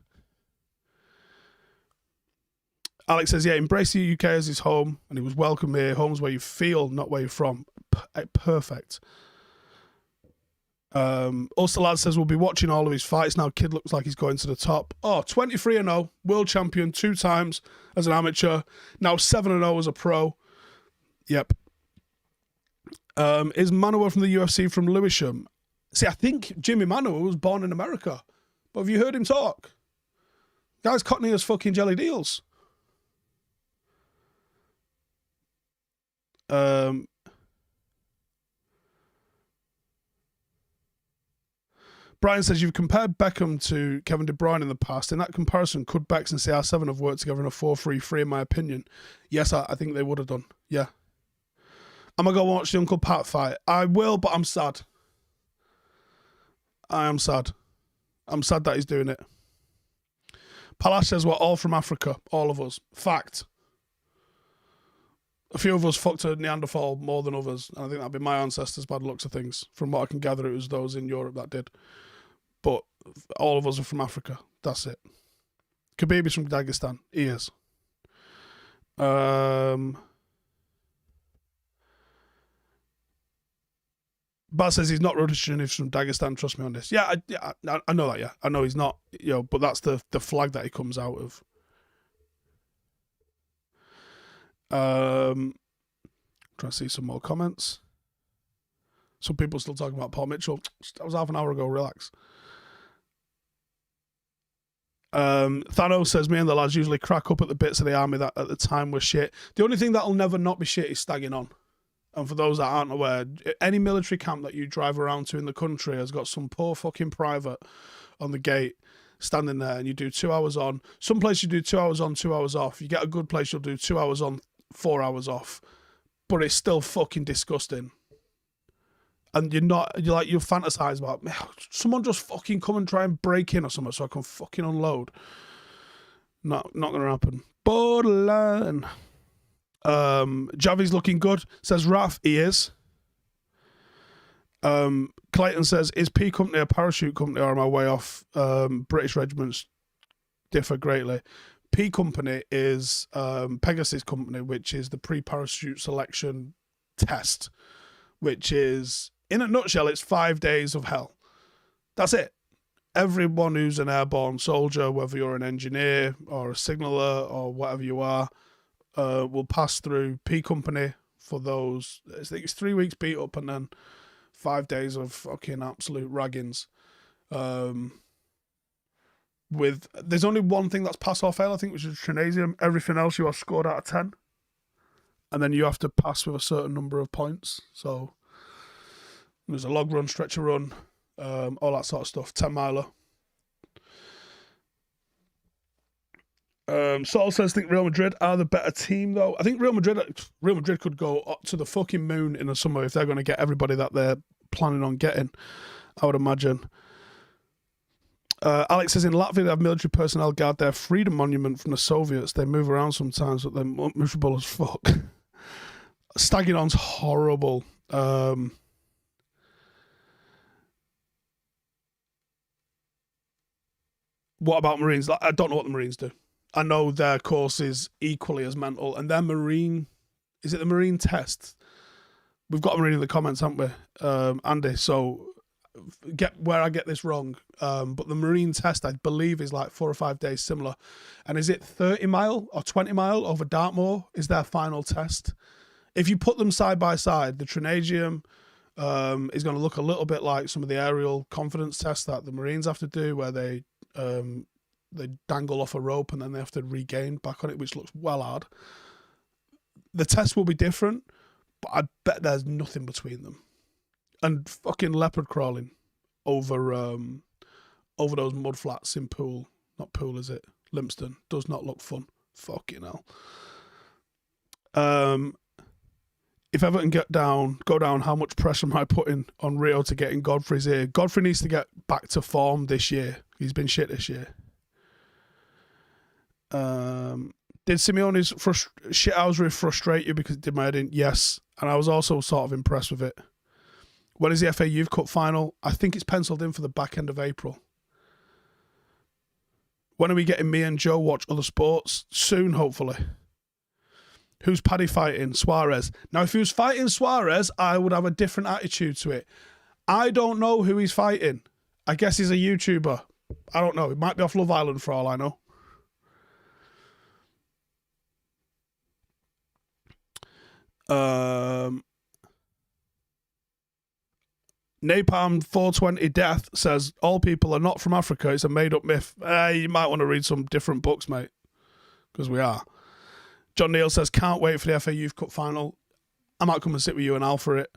Alex says, "Yeah, embrace the UK as his home, and he was welcome here. Home's where you feel, not where you're from." Perfect. Lad says, "We'll be watching all of his fights now. Kid looks like he's going to the top." 23-0, world champion 2 times as an amateur, now 7-0 as a pro. Yep. Is Manoa from the UFC from Lewisham? See, I think Jimmy Manoa was born in America, but have you heard him talk? Guy's cockney as fucking jelly deals. Brian says, "You've compared Beckham to Kevin De Bruyne in the past. In that comparison, could Becks and CR7 have worked together in a 4-3-3, in my opinion?" Yes, I think they would have done. Yeah. I'm going to go watch the Uncle Pat fight. I will, but I'm sad. I am sad. I'm sad that he's doing it. Palash says, "We're all from Africa. All of us." Fact. A few of us fucked a Neanderthal more than others. And I think that'd be my ancestors, bad looks of things. From what I can gather, it was those in Europe that did. But all of us are from Africa. That's it. Khabib's from Dagestan. He is. Baz says he's not Russian, he's from Dagestan. Trust me on this. Yeah, I know that, yeah. I know he's not, but that's the flag that he comes out of. Try to see some more comments. Some people still talking about Paul Mitchell. That was half an hour ago. Relax. Thanos says, me and the lads usually crack up at the bits of the army that at the time were shit. The only thing that'll never not be shit is stagging on. And for those that aren't aware, any military camp that you drive around to in the country has got some poor fucking private on the gate standing there, and you do 2 hours on. Some places you do 2 hours on, 2 hours off. You get a good place, you'll do 2 hours on, 4 hours off. But it's still fucking disgusting. And you're fantasize about, someone just fucking come and try and break in or something so I can fucking unload. Not gonna happen. Borderline. Javi's looking good, says Raf. He is. Clayton says, is P Company a parachute company or am I way off? British regiments differ greatly. P Company is Pegasus Company, which is the pre-parachute selection test, which is, in a nutshell, it's 5 days of hell. That's it. Everyone who's an airborne soldier, whether you're an engineer or a signaller or whatever you are, will pass through P Company for those. I think it's 3 weeks beat up and then 5 days of fucking absolute raggings. There's only one thing that's pass or fail, I think, which is Trinasium. Everything else you are scored out of 10. And then you have to pass with a certain number of points. So there's a log run, stretcher run, all that sort of stuff. 10 miler. Saul says, think Real Madrid are the better team, though. I think Real Madrid could go up to the fucking moon in the summer if they're going to get everybody that they're planning on getting, I would imagine. Alex says, in Latvia, they have military personnel guard their freedom monument from the Soviets. They move around sometimes, but they're miserable as fuck. Stagging on's horrible. What about Marines? I don't know what the Marines do. I know their course is equally as mental, and their Marine, is it the Marine test? We've got a Marine in the comments, haven't we, Andy? So get where I get this wrong, but the Marine test, I believe, is like 4 or 5 days similar. And is it 30 mile or 20 mile over Dartmoor is their final test? If you put them side by side, the Trinasium is going to look a little bit like some of the aerial confidence tests that the Marines have to do, where they dangle off a rope and then they have to regain back on it, which looks well hard. The test will be different, but I bet there's nothing between them. And fucking leopard crawling over those mud flats in not Poole, is it? Limpston does not look fun. Fucking hell. If Everton go down, how much pressure am I putting on Rio to get in Godfrey's ear? Godfrey needs to get back to form this year. He's been shit this year. Did Simeone's shithousery frustrate you because it did my head in? Yes. And I was also sort of impressed with it. When is the FA Youth Cup final? I think it's penciled in for the back end of April. When are we getting me and Joe watch other sports? Soon, hopefully. Who's Paddy fighting? Suarez. Now, if he was fighting Suarez, I would have a different attitude to it. I don't know who he's fighting. I guess he's a YouTuber. I don't know. It might be off Love Island for all I know. Napalm 420 Death says, all people are not from Africa. It's a made-up myth. You might want to read some different books, mate. Because we are. John Neal says, can't wait for the FA Youth Cup final. I might come and sit with you and Al for it.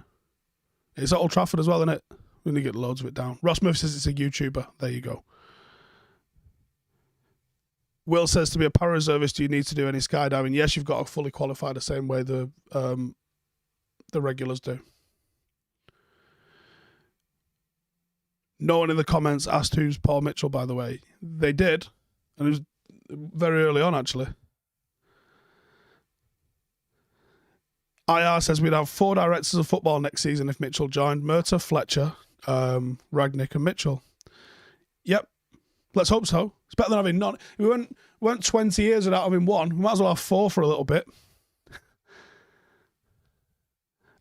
It's at Old Trafford as well, isn't it? We need to get loads of it down. Ross Murphy says it's a YouTuber. There you go. Will says, to be a para-reservist, do you need to do any skydiving? Yes, you've got to fully qualify the same way the regulars do. No one in the comments asked who's Paul Mitchell, by the way. They did. And it was very early on, actually. IR says we'd have 4 directors of football next season if Mitchell joined. Murta, Fletcher, Rangnick and Mitchell. Yep. Let's hope so. It's better than having none. We went 20 years without having one. We might as well have 4 for a little bit.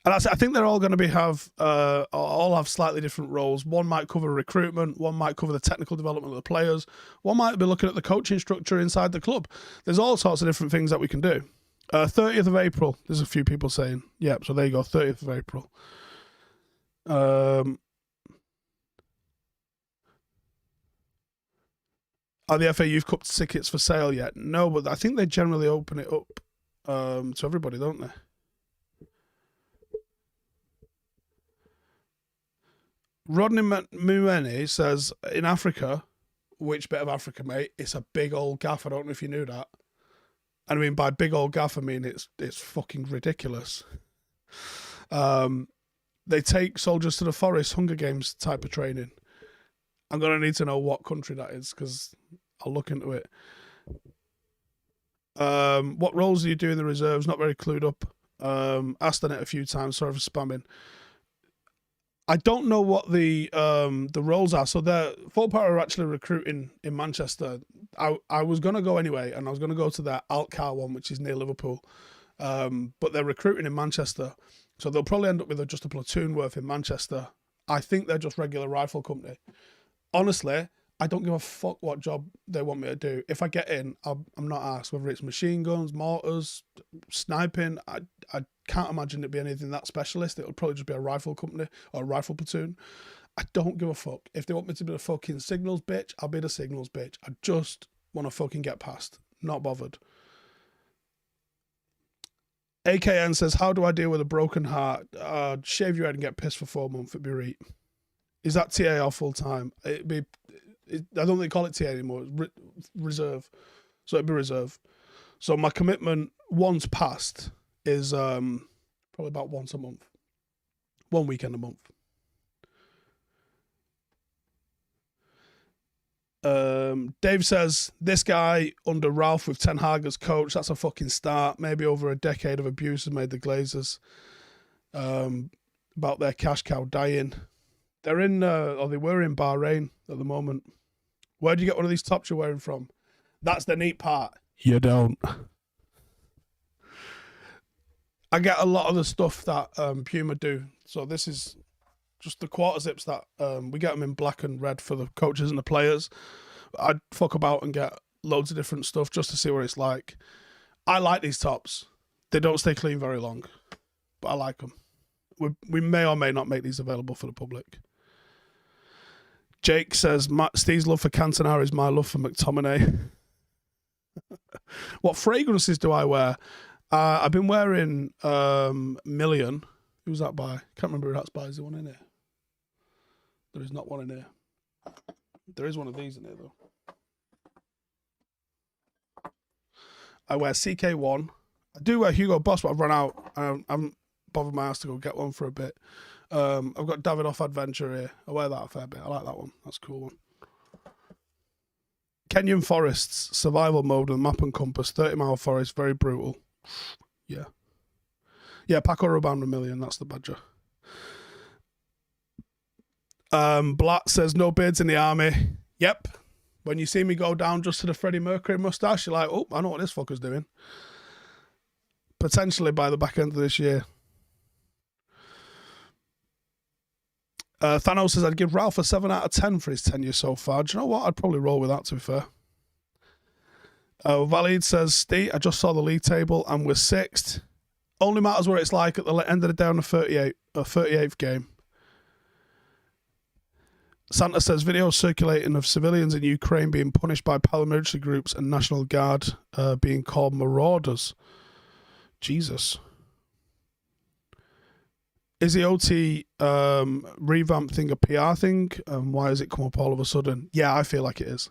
And I think they're all going to all have slightly different roles. One might cover recruitment. One might cover the technical development of the players. One might be looking at the coaching structure inside the club. There's all sorts of different things that we can do. 30th of April. There's a few people saying. Yeah, so there you go, 30th of April. Are the FA Youth Cup tickets for sale yet? No, but I think they generally open it up to everybody, don't they? Rodney Mueni says, in Africa, which bit of Africa, mate? It's a big old gaff. I don't know if you knew that. And I mean, by big old gaff, I mean it's fucking ridiculous. They take soldiers to the forest, Hunger Games type of training. I'm going to need to know what country that is because I'll look into it. What roles do you do in the reserves? Not very clued up. Asked on it a few times. Sorry for spamming. I don't know what the roles are. So the Fort Power are actually recruiting in Manchester. I was going to go anyway, and I was going to go to the Altcar one, which is near Liverpool. But they're recruiting in Manchester. So they'll probably end up with just a platoon worth in Manchester. I think they're just regular rifle company. Honestly, I don't give a fuck what job they want me to do. If I get in, I'm not asked whether it's machine guns, mortars, sniping. I can't imagine it be anything that specialist. It'll probably just be a rifle company or a rifle platoon. I don't give a fuck. If they want me to be the fucking signals bitch, I'll be the signals bitch. I just want to fucking get past. Not bothered. AKN says, how do I deal with a broken heart? Shave your head and get pissed for 4 months. It'd be right. Is that TA or full time? It'd be. I don't think they call it TA anymore. It's reserve. So it'd be reserve. So my commitment once passed is probably about once a month. 1 weekend a month. Dave says, this guy under Ralph with Ten Hag as coach, that's a fucking start. Maybe over a decade of abuse has made the Glazers about their cash cow dying. They're in, or they were in Bahrain at the moment. Where do you get one of these tops you're wearing from? That's the neat part. You don't. I get a lot of the stuff that Puma do. So this is just the quarter zips that we get them in black and red for the coaches and the players. I'd fuck about and get loads of different stuff just to see what it's like. I like these tops. They don't stay clean very long, but I like them. We may or may not make these available for the public. Jake says, Steve's love for Cantona is my love for McTominay. What fragrances do I wear? I've been wearing Million. Who's that by? Can't remember who that's by. Is there one in here? There is not one in here. There is one of these in here, though. I wear CK1. I do wear Hugo Boss, but I've run out. I haven't bothered my ass to go get one for a bit. I've got Davidoff Adventure here. I wear that a fair bit. I like that one. That's a cool one. Kenyan Forests, survival mode with map and compass, 30-mile forest, very brutal. Yeah. Yeah, Paco Rabanne Million, that's the badger. Blatt says, no beards in the army. Yep. When you see me go down just to the Freddie Mercury mustache, you're like, oh, I know what this fucker's doing. Potentially by the back end of this year. Thanos says, I'd give Ralph a 7 out of 10 for his tenure so far. Do you know what? I'd probably roll with that, to be fair. Valid says, Steve, I just saw the league table and we're 6th. Only matters what it's like at the end of the day on the 38th game. Santa says, videos circulating of civilians in Ukraine being punished by paramilitary groups and National Guard being called marauders. Jesus. Is the OT revamp thing a PR thing? Why has it come up all of a sudden? Yeah, I feel like it is.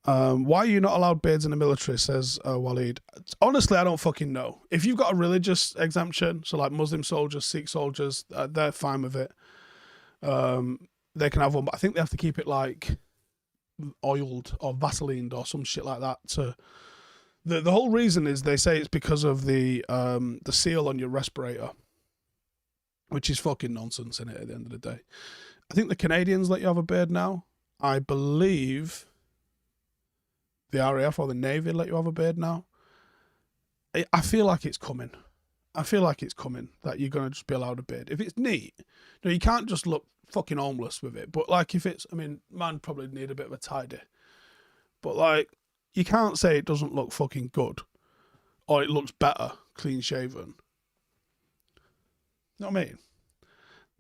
Why are you not allowed beards in the military, says Waleed. Honestly, I don't fucking know. If you've got a religious exemption, so like Muslim soldiers, Sikh soldiers, they're fine with it. They can have one, but I think they have to keep it like oiled or Vaselined or some shit like that. The whole reason is they say it's because of the seal on your respirator, which is fucking nonsense in it at the end of the day. I think the Canadians let you have a beard now. I believe the RAF or the Navy let you have a beard now. I feel like it's coming. I feel like it's coming that you're going to just be allowed a beard. If it's neat, you can't just look fucking homeless with it. But like if it's, I mean, man probably need a bit of a tidy. But like, you can't say it doesn't look fucking good. or it looks better clean shaven. You know what I mean?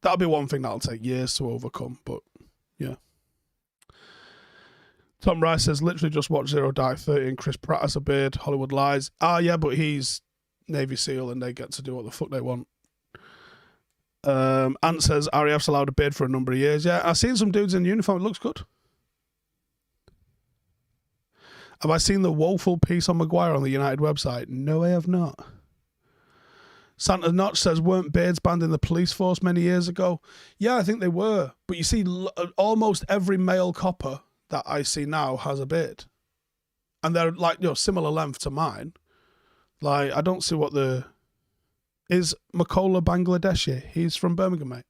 That'll be one thing that'll take years to overcome, but yeah. Tom Rice says, literally just watched Zero Dark 30 and Chris Pratt has a beard. Hollywood lies. Yeah, but he's Navy SEAL and they get to do what the fuck they want. Ant says, RAF's allowed a beard for a number of years. Yeah, I've seen some dudes in uniform. It looks good. Have I seen the woeful piece on Maguire on the United website? No, I have not. Santa Notch says, weren't beards banned in the police force many years ago? Yeah, I think they were. But you see, almost every male copper that I see now has a beard. And they're like, similar length to mine. Like, I don't see what the... Is Makola Bangladeshi? He's from Birmingham, mate.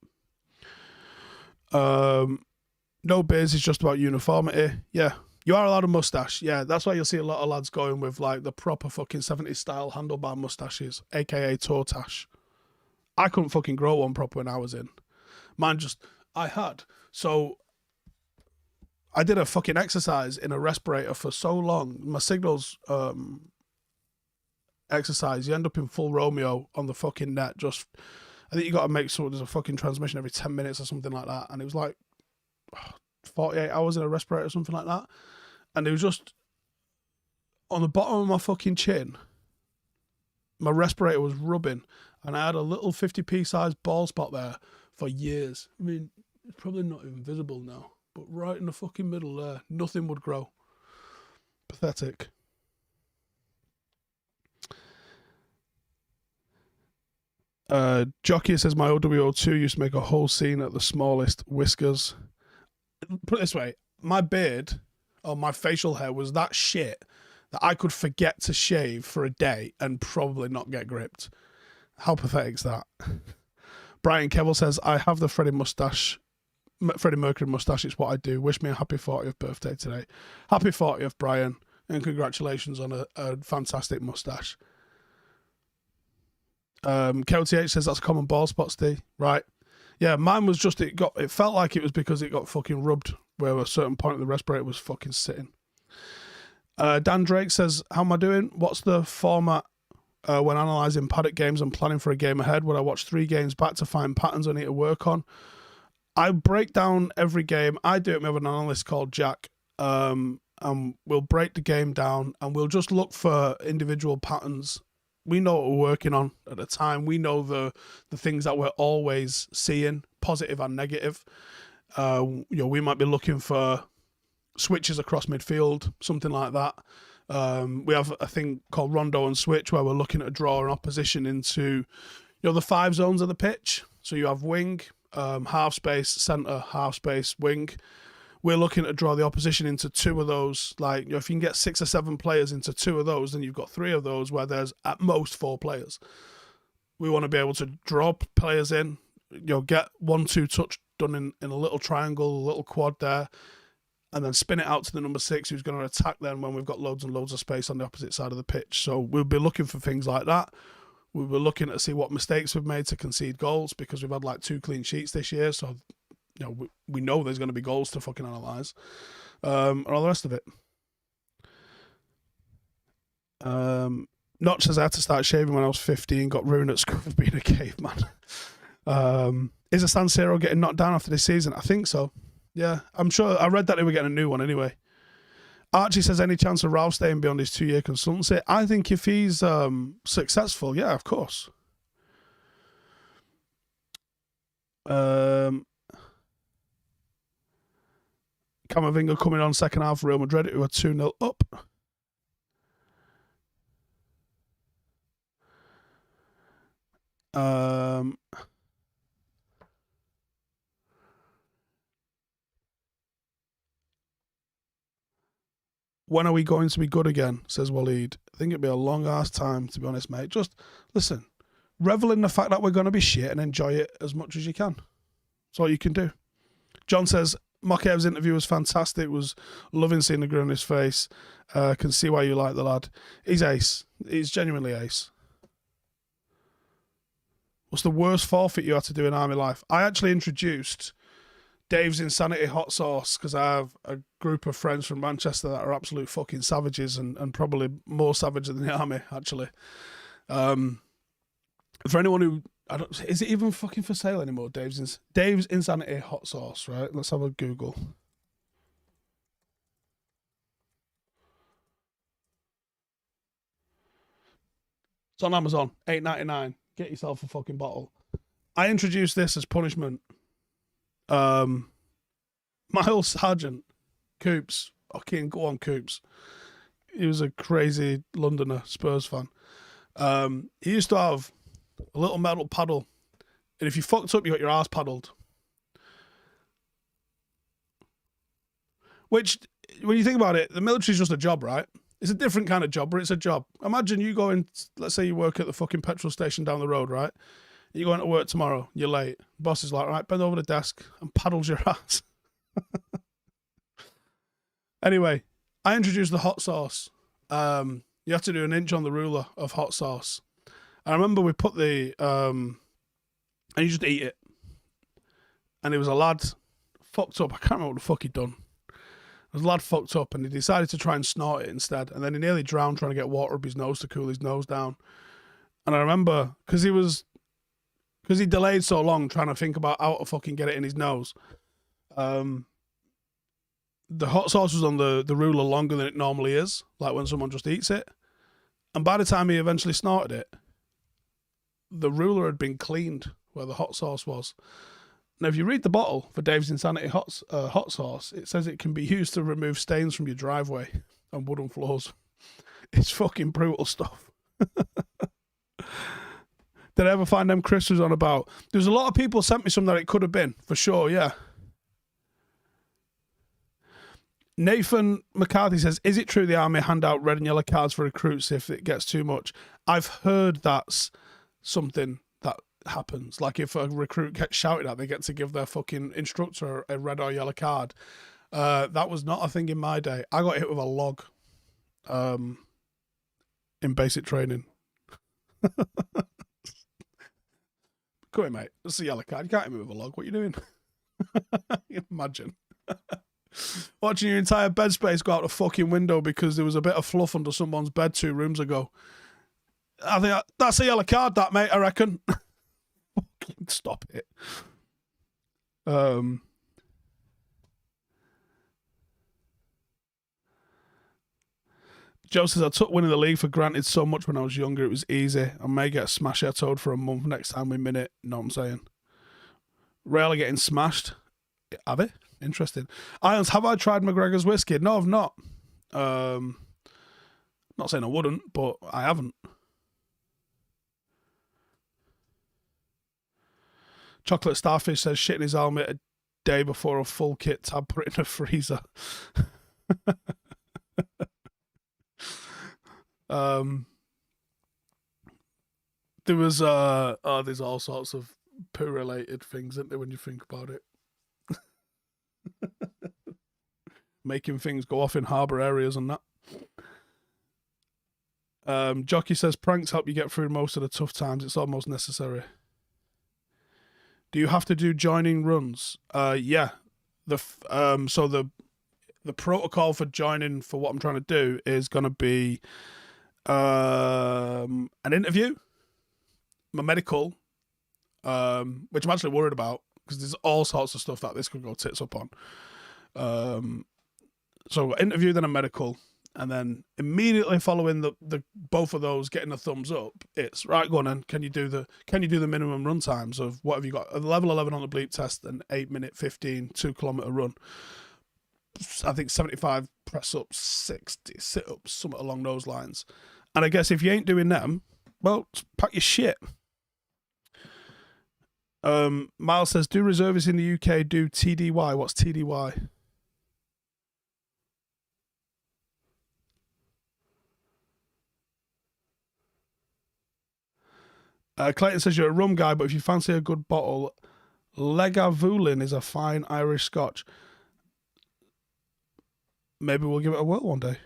No beards is just about uniformity. Yeah. You are allowed a mustache. Yeah, that's why you'll see a lot of lads going with like the proper fucking 70s style handlebar mustaches, aka tortache. I couldn't fucking grow one proper when I was in. So I did a fucking exercise in a respirator for so long. My signals exercise, you end up in full Romeo on the fucking net. I think you got to make sure there's a fucking transmission every 10 minutes or something like that. And it was like 48 hours in a respirator or something like that. And it was just on the bottom of my fucking chin, my respirator was rubbing, and I had a little 50p size bald spot there for years. I mean, it's probably not even visible now, but right in the fucking middle there, nothing would grow. Pathetic. Jockey says, my OWO2 used to make a whole scene at the smallest whiskers. Put it this way, my beard or my facial hair was that shit that I could forget to shave for a day and probably not get gripped. How pathetic's that? Brian Kevill says, I have the Freddie Mercury mustache. It's what I do. Wish me a happy 40th birthday today. Happy 40th, Brian, and congratulations on a fantastic mustache. KOTH says that's a common bald spot, Steve. Right. Yeah, mine was just, it felt like it was because it got fucking rubbed where a certain point of the respirator was fucking sitting. Dan Drake says, how am I doing? What's the format when analysing paddock games and planning for a game ahead? Would I watch 3 games back to find patterns I need to work on? I break down every game. I do it with an analyst called Jack. And we'll break the game down and we'll just look for individual patterns. We know what we're working on at the time. We know the things that we're always seeing, positive and negative. We might be looking for switches across midfield, something like that. We have a thing called Rondo and Switch where we're looking at drawing opposition into, the 5 zones of the pitch. So you have wing, half space, centre, half space, wing. We're looking to draw the opposition into 2 of those. Like, if you can get 6 or 7 players into 2 of those, then you've got 3 of those where there's at most 4 players. We want to be able to draw players in, get 1-2 touch done in a little triangle, a little quad there, and then spin it out to the number 6 who's going to attack then when we've got loads and loads of space on the opposite side of the pitch. So we'll be looking for things like that. We were looking to see what mistakes we've made to concede goals because we've had like 2 clean sheets this year. So we know there's going to be goals to fucking analyse. And all the rest of it. Notch says I had to start shaving when I was 15, got ruined at school for being a caveman. Is a San Siro getting knocked down after this season? I think so. Yeah, I'm sure. I read that they were getting a new one anyway. Archie says, any chance of Ralph staying beyond his 2-year consultancy? I think if he's successful, yeah, of course. Camavinga coming on second half for Real Madrid, who are 2-0 up. When are we going to be good again, says Waleed. I think it'll be a long ass time, to be honest, mate. Just listen, revel in the fact that we're going to be shit and enjoy it as much as you can. That's all you can do. John says, Mokev's interview was fantastic. Was loving seeing the grin on his face. Can see why you like the lad. He's ace. He's genuinely ace. What's the worst forfeit you had to do in army life? I actually introduced Dave's Insanity Hot Sauce, because I have a group of friends from Manchester that are absolute fucking savages and probably more savage than the army, actually. For anyone who... is it even fucking for sale anymore, Dave's Insanity Hot Sauce, right? Let's have a Google. It's on Amazon, $8.99. Get yourself a fucking bottle. I introduced this as punishment. My old sergeant, Coops, fucking go on Coops. He was a crazy Londoner Spurs fan. He used to have a little metal paddle, and if you fucked up, you got your ass paddled. Which, when you think about it, the military's just a job, right? It's a different kind of job, but it's a job. Imagine you go in, let's say you work at the fucking petrol station down the road, right? You're going to work tomorrow, you're late. Boss is like, right, bend over the desk and paddles your ass. Anyway, I introduced the hot sauce. You have to do an inch on the ruler of hot sauce. I remember we put the, and you just eat it. And it was a lad fucked up. I can't remember what the fuck he'd done. There was a lad fucked up and he decided to try and snort it instead. And then he nearly drowned trying to get water up his nose to cool his nose down. And I remember, because he delayed so long trying to think about how to fucking get it in his nose. The hot sauce was on the ruler longer than it normally is, like when someone just eats it. And by the time he eventually snorted it, the ruler had been cleaned where the hot sauce was. Now, if you read the bottle for Dave's Insanity hot sauce, it says it can be used to remove stains from your driveway and wooden floors. It's fucking brutal stuff. Did I ever find them Chris was on about? There's a lot of people sent me some that it could have been, for sure, yeah. Nathan McCarthy says, is it true the army hand out red and yellow cards for recruits if it gets too much? I've heard that's something that happens. Like if a recruit gets shouted at, they get to give their fucking instructor a red or yellow card. That was not a thing in my day. I got hit with a log in basic training. Come here, mate. That's a yellow card. You can't hit me with a log. What are you doing? Imagine. Watching your entire bed space go out the fucking window because there was a bit of fluff under someone's bed 2 rooms ago. I think that's a yellow card, that, mate, I reckon. Fucking stop it. Joe says, I took winning the league for granted so much when I was younger, it was easy. I may get smashed toed for a month next time we min it. Know what I'm saying? Rarely getting smashed. Are they? Interesting. Irons, have I tried McGregor's whiskey? No, I've not. Not saying I wouldn't, but I haven't. Chocolate Starfish says, shit in his helmet a day before a full kit tab, put it in a freezer. There was there's all sorts of poo related things, isn't there, when you think about it? Making things go off in harbour areas and that. Jockey says pranks help you get through most of the tough times. It's almost necessary. Do you have to do joining runs? Yeah. So the protocol for joining for what I'm trying to do is going to be an interview, my medical, which I'm actually worried about because there's all sorts of stuff that this could go tits up on. So interview, then a medical, and then immediately following the both of those getting a thumbs up, it's right, go on then, can you do the minimum run times of what have you got? A level 11 on the bleep test, an 8-minute 15 2-kilometer run. I think 75 press ups, 60 sit ups, something along those lines. And I guess if you ain't doing them, well, pack your shit. Miles says, do reservists in the UK do TDY? What's TDY? Clayton says, you're a rum guy, but if you fancy a good bottle, Lagavulin is a fine Irish Scotch. Maybe we'll give it a whirl one day.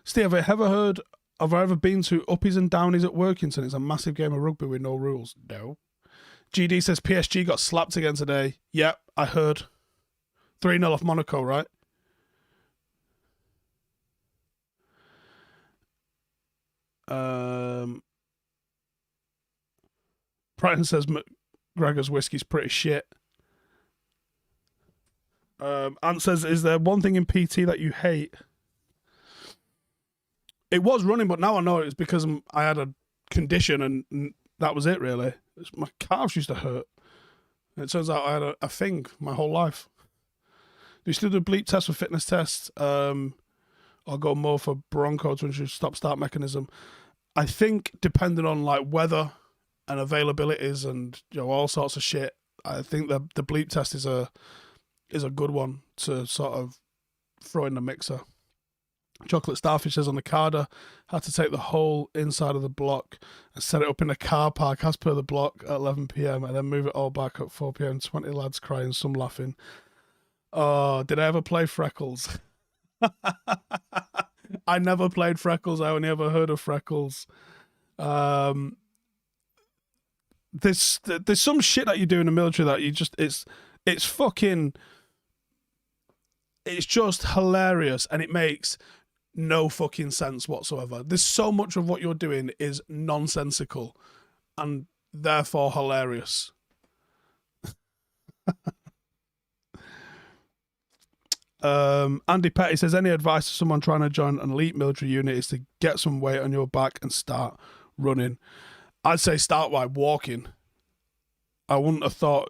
Steve, have I ever been to Uppies and Downies at Workington? It's a massive game of rugby with no rules. No. GD says PSG got slapped again today. Yep, I heard. 3-0 off Monaco, right? Brighton says McGregor's whiskey's pretty shit. Ant says, is there one thing in PT that you hate? It was running, but now I know it's because I had a condition and that was it, really. My calves used to hurt. It turns out I had a thing my whole life. Do you still do bleep tests for fitness tests? Or go more for Bronco to introduce stop-start mechanism? I think depending on like weather and availabilities and all sorts of shit, I think the bleep test is a good one to sort of throw in the mixer. Chocolate Starfish says on the Carder, had to take the whole inside of the block and set it up in a car park as per the block at 11 p.m. and then move it all back at 4 p.m. 20 lads crying, some laughing. Oh, did I ever play Freckles? I never played Freckles. I only ever heard of Freckles. There's some shit that you do in the military that you just it's just hilarious and it makes no fucking sense whatsoever. There's so much of what you're doing is nonsensical and therefore hilarious. Andy Petty says, any advice to someone trying to join an elite military unit is to get some weight on your back and start running. I'd say start by walking. I wouldn't have thought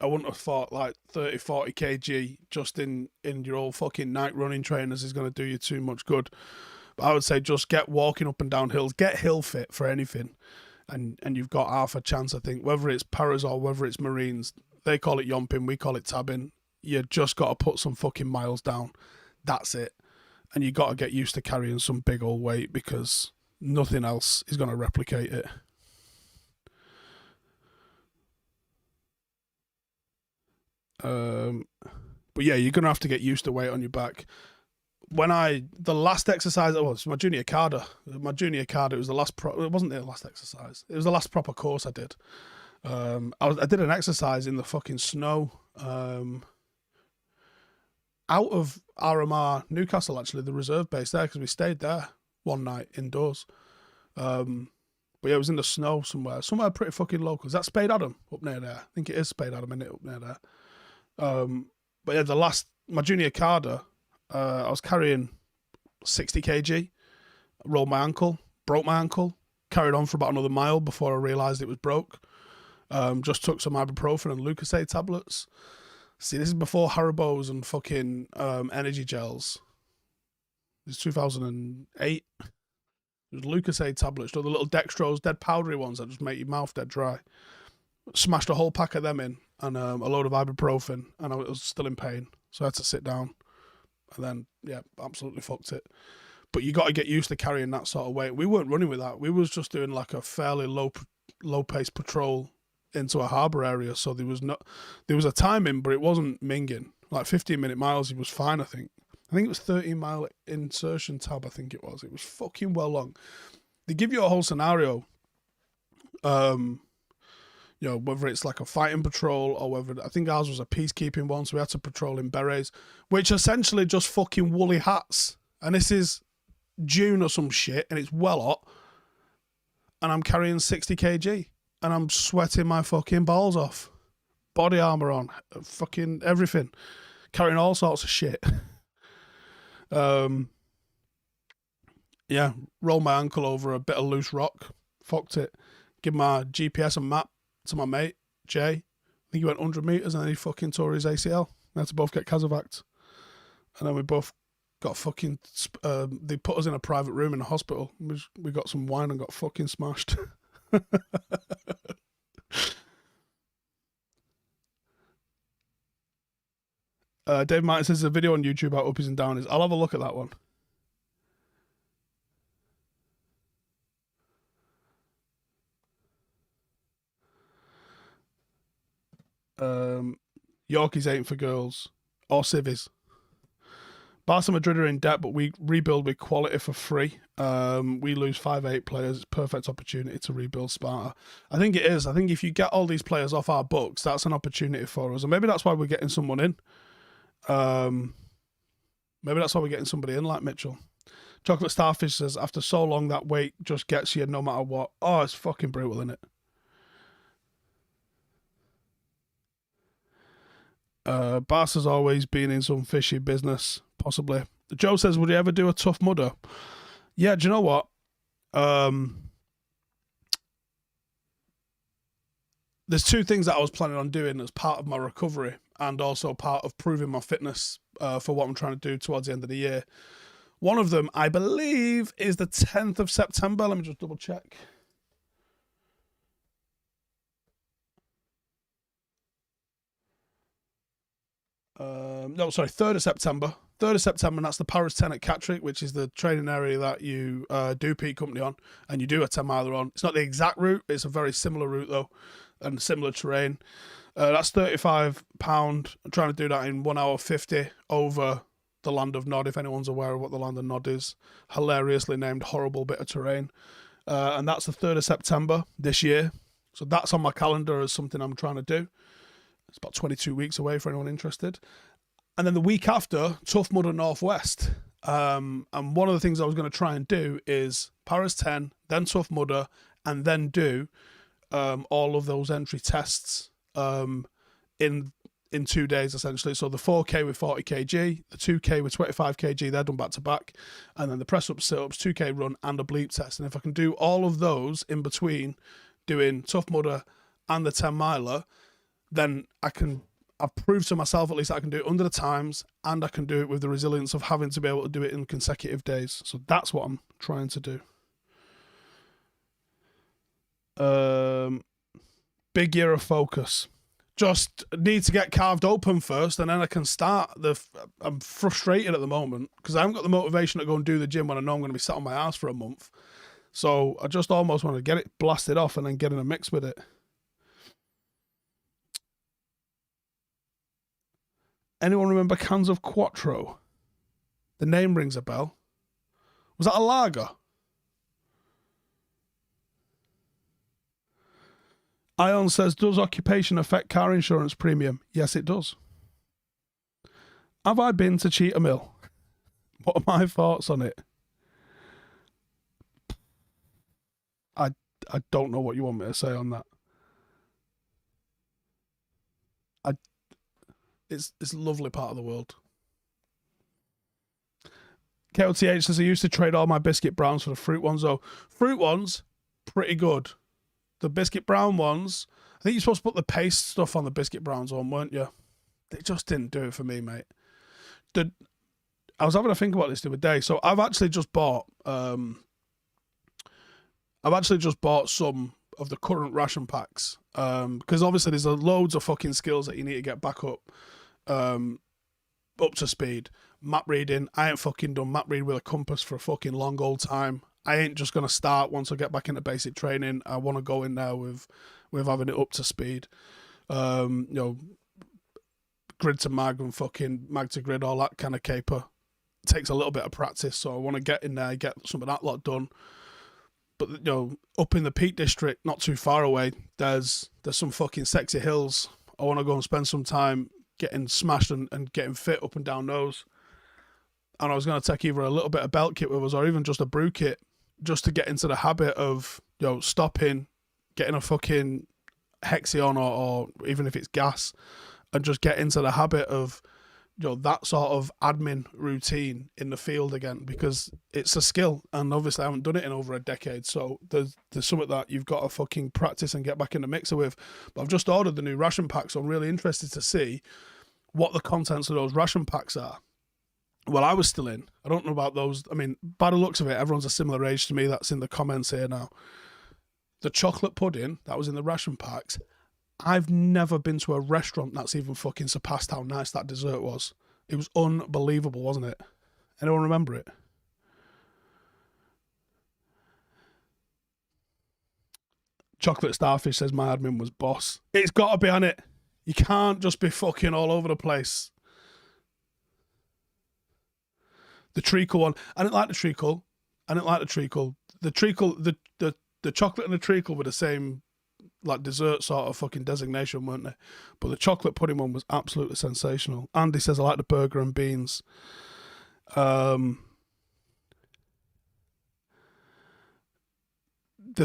I wouldn't have thought like 30, 40 kg just in your old fucking night running trainers is going to do you too much good. But I would say just get walking up and down hills, get hill fit for anything, and you've got half a chance, I think. Whether it's paras or whether it's Marines, they call it yomping, we call it tabbing. You just got to put some fucking miles down. That's it. And you got to get used to carrying some big old weight because nothing else is going to replicate it. But yeah, you're going to have to get used to weight on your back. The last exercise it was my junior carder. It was the last it wasn't the last exercise. It was the last proper course I did. I did an exercise in the fucking snow. Out of RMR Newcastle, actually, the reserve base there, because we stayed there one night indoors. But yeah, it was in the snow somewhere pretty fucking local. Is that Spade Adam up near there? I think it is Spade Adam, isn't it, up near there? But yeah, my junior carder, I was carrying 60 kg, rolled my ankle, broke my ankle, carried on for about another mile before I realised it was broke. Just took some ibuprofen and Lucozade tablets. See, this is before Haribos and fucking energy gels. It's 2008. It was Lucozade tablets, the little dextrose, dead powdery ones that just make your mouth dead dry. Smashed a whole pack of them in and a load of ibuprofen, and I was still in pain, so I had to sit down. And then, yeah, absolutely fucked it. But you got to get used to carrying that sort of weight. We weren't running with that. We was just doing like a fairly low pace patrol into a harbour area, so there was a timing, but it wasn't minging. Like 15-minute miles, it was fine, I think. It was 13-mile insertion tab, I think it was. It was fucking well long. They give you a whole scenario, whether it's like a fighting patrol or whether, I think ours was a peacekeeping one, so we had to patrol in berets, which essentially just fucking woolly hats. And this is June or some shit, and it's well hot, and I'm carrying 60 kg. And I'm sweating my fucking balls off. Body armour on. Fucking everything. Carrying all sorts of shit. Yeah. Roll my ankle over a bit of loose rock. Fucked it. Give my GPS and map to my mate, Jay. I think he went 100 metres and then he fucking tore his ACL. We had to both get Casavac'd. And then we both got fucking... they put us in a private room in a hospital. We got some wine and got fucking smashed. Dave Martin says there's a video on YouTube about uppies and downies. I'll have a look at that one. Yorkies ain't for girls or civvies. Barca Madrid are in debt, but we rebuild with quality for free. We lose 5-8 players. It's a perfect opportunity to rebuild Sparta. I think it is. I think if you get all these players off our books, that's an opportunity for us. And maybe that's why we're getting someone in. Maybe that's why we're getting somebody in like Mitchell. Chocolate Starfish says, after so long, that weight just gets you no matter what. Oh, it's fucking brutal, isn't it? Barca's always been in some fishy business, possibly. Joe says, would you ever do a Tough Mudder? Yeah, do you know what? There's two things that I was planning on doing as part of my recovery and also part of proving my fitness for what I'm trying to do towards the end of the year. One of them, I believe, is the 10th of September. Let me just double check. No, sorry, 3rd of September. 3rd of September, and that's the Paris 10 at Catterick, which is the training area that you do Peak Company on, and you do a 10-miler on. It's not the exact route. It's a very similar route, though, and similar terrain. That's £35. I'm trying to do that in 1 hour 50 over the Land of Nod, if anyone's aware of what the Land of Nod is. Hilariously named horrible bit of terrain. And that's the 3rd of September this year. So that's on my calendar as something I'm trying to do. It's about 22 weeks away for anyone interested. And then the week after, Tough Mudder Northwest. And one of the things I was going to try and do is Paris 10, then Tough Mudder, and then do all of those entry tests in 2 days, essentially. So the 4K with 40 kg, the 2K with 25 kg, they're done back to back. And then the press-ups, sit-ups, 2K run, and a bleep test. And if I can do all of those in between doing Tough Mudder and the 10-miler, then I've proved to myself at least that I can do it under the times, and I can do it with the resilience of having to be able to do it in consecutive days. So that's what I'm trying to do. Big year of focus. Just need to get carved open first, and then I can start. I'm frustrated at the moment because I haven't got the motivation to go and do the gym when I know I'm going to be sat on my ass for a month. So I just almost want to get it blasted off and then get in a mix with it. Anyone remember cans of Quattro? The name rings a bell. Was that a lager? Ion says, does occupation affect car insurance premium? Yes, it does. Have I been to Cheetah Mill? What are my thoughts on it? I don't know what you want me to say on that. It's a lovely part of the world. KOTH says, I used to trade all my biscuit browns for the fruit ones, though. Fruit ones, pretty good. The biscuit brown ones, I think you're supposed to put the paste stuff on the biscuit browns on, weren't you? They just didn't do it for me, mate. I was having to think about this the other day. So I've actually just bought some of the current ration packs. Because obviously there's loads of fucking skills that you need to get back up to speed. Map reading, I ain't fucking done map read with a compass for a fucking long old time. I ain't just going to start once I get back into basic training. I want to go in there with having it up to speed. Grid to mag and fucking mag to grid, all that kind of caper. It takes a little bit of practice, so I want to get in there, get some of that lot done. But, up in the Peak District, not too far away, there's some fucking sexy hills. I want to go and spend some time getting smashed and getting fit up and down those. And I was going to take either a little bit of belt kit with us or even just a brew kit just to get into the habit of, stopping, getting a fucking Hexion or even if it's gas, and just get into the habit of, that sort of admin routine in the field again, because it's a skill, and obviously I haven't done it in over a decade, so there's something that you've got to fucking practice and get back in the mixer with. But I've just ordered the new ration packs, so I'm really interested to see what the contents of those ration packs are. Well, I was still in. I don't know about those. I mean, by the looks of it, everyone's a similar age to me that's in the comments here now. The chocolate pudding that was in the ration packs, I've never been to a restaurant that's even fucking surpassed how nice that dessert was. It was unbelievable, wasn't it? Anyone remember it? Chocolate Starfish says my admin was boss. It's got to be on it. You can't just be fucking all over the place. The treacle one. I didn't like the treacle. The treacle, the chocolate and the treacle were the same, like, dessert sort of fucking designation, weren't they? But the chocolate pudding one was absolutely sensational. Andy says, I like the burger and beans. The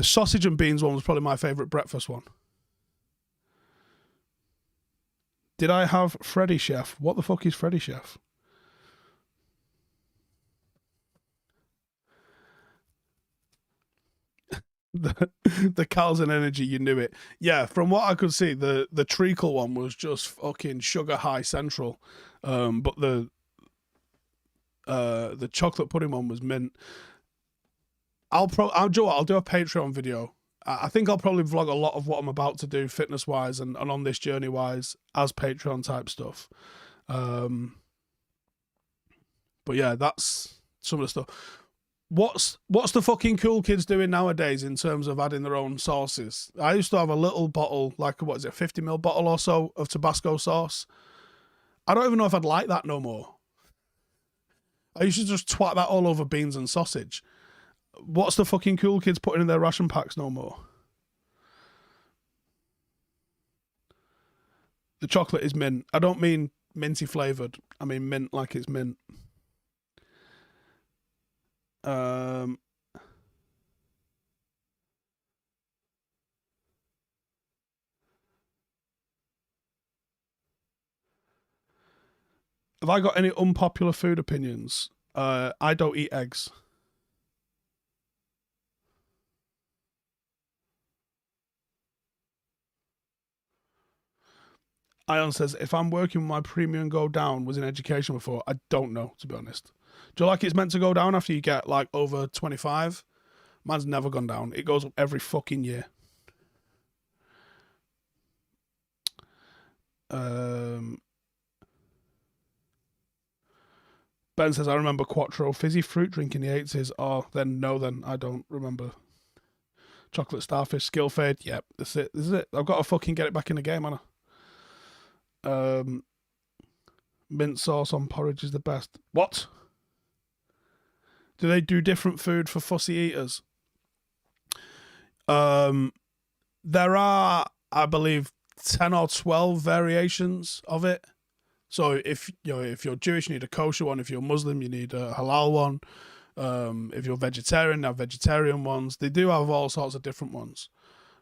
sausage and beans one was probably my favourite breakfast one. Did I have Freddy Chef? What the fuck is Freddy Chef? the cows and energy, you knew it. Yeah, from what I could see, the treacle one was just fucking sugar high central, but the chocolate pudding one was mint. I'll do a Patreon video. I think I'll probably vlog a lot of what I'm about to do fitness wise and on this journey wise as Patreon type stuff. But yeah, that's some of the stuff. What's the fucking cool kids doing nowadays in terms of adding their own sauces? I used to have a little bottle, like, what is it, 50ml bottle or so of Tabasco sauce. I don't even know if I'd like that no more. I used to just twat that all over beans and sausage. What's the fucking cool kids putting in their ration packs no more? The chocolate is mint. I don't mean minty flavoured. I mean mint like it's mint. Have I got any unpopular food opinions? I don't eat eggs. Ion says, if I'm working with my premium go down was in education before, I don't know, to be honest. Do you like it's meant to go down after you get like over 25? Mine's never gone down. It goes up every fucking year. Ben says, I remember Quattro fizzy fruit drink in the 80s. Oh, then I don't remember. Chocolate starfish, skill fade. Yep, that's it. This is it. I've got to fucking get it back in the game, Anna. Mint sauce on porridge is the best. What? Do they do different food for fussy eaters? There are, I believe, 10 or 12 variations of it. So if you're Jewish, you need a kosher one. If you're Muslim, you need a halal one. If you're vegetarian, they have vegetarian ones. They do have all sorts of different ones.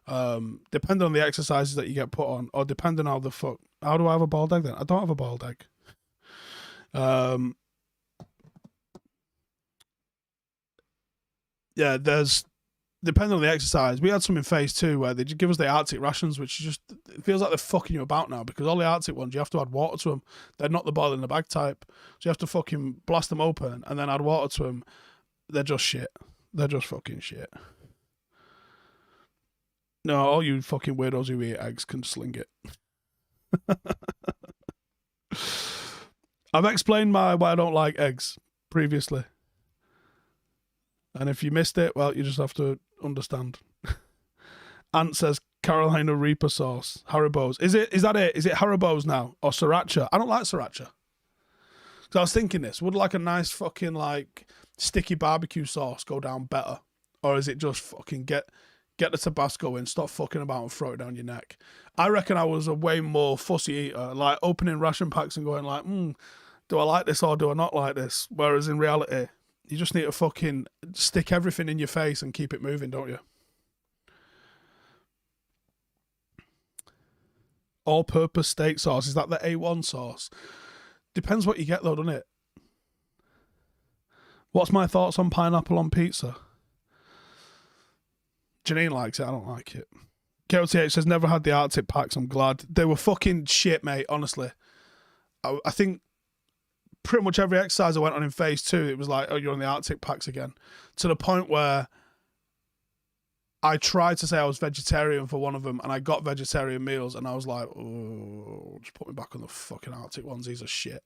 Depending on the exercises that you get put on, or depending on how do I have a bald egg then? I don't have a bald egg. Yeah, depending on the exercise. We had some in phase 2 where they just give us the Arctic rations, which just, it feels like they're fucking you about now, because all the Arctic ones, you have to add water to them. They're not the boil in the bag type. So you have to fucking blast them open and then add water to them. They're just shit. They're just fucking shit. No, all you fucking weirdos who eat eggs can sling it. I've explained why I don't like eggs previously. And if you missed it, well, you just have to understand. Ant says Carolina Reaper sauce, Haribo's. Is that it? Is it Haribo's now or sriracha? I don't like sriracha. So I was thinking this, would like a nice fucking like sticky barbecue sauce go down better, or is it just fucking get the Tabasco in, stop fucking about and throw it down your neck? I reckon I was a way more fussy eater, like opening ration packs and going like, do I like this or do I not like this? Whereas in reality, you just need to fucking stick everything in your face and keep it moving, don't you? All-purpose steak sauce, is that the A1 sauce? Depends what you get though, doesn't it? What's my thoughts on pineapple on pizza? Janine likes it, I don't like it. KOTH says, never had the Arctic packs, I'm glad. They were fucking shit, mate, honestly. I think pretty much every exercise I went on in phase 2, it was like, oh, you're on the Arctic packs again. To the point where I tried to say I was vegetarian for one of them, and I got vegetarian meals, and I was like, oh, just put me back on the fucking Arctic ones. These are shit.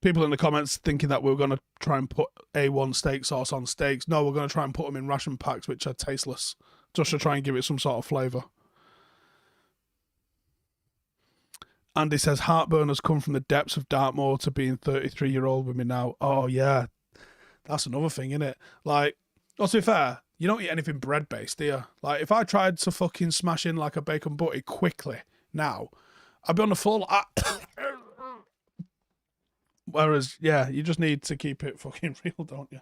People in the comments thinking that we're going to try and put A1 steak sauce on steaks. No, we're going to try and put them in ration packs, which are tasteless, just to try and give it some sort of flavour. Andy says heartburn has come from the depths of Dartmoor to being 33-year-old women now. Oh yeah, that's another thing, isn't it? Like, well, to be fair, you don't eat anything bread based, do you? Like, if I tried to fucking smash in like a bacon butty quickly now, I'd be on the floor. Whereas, yeah, you just need to keep it fucking real, don't you?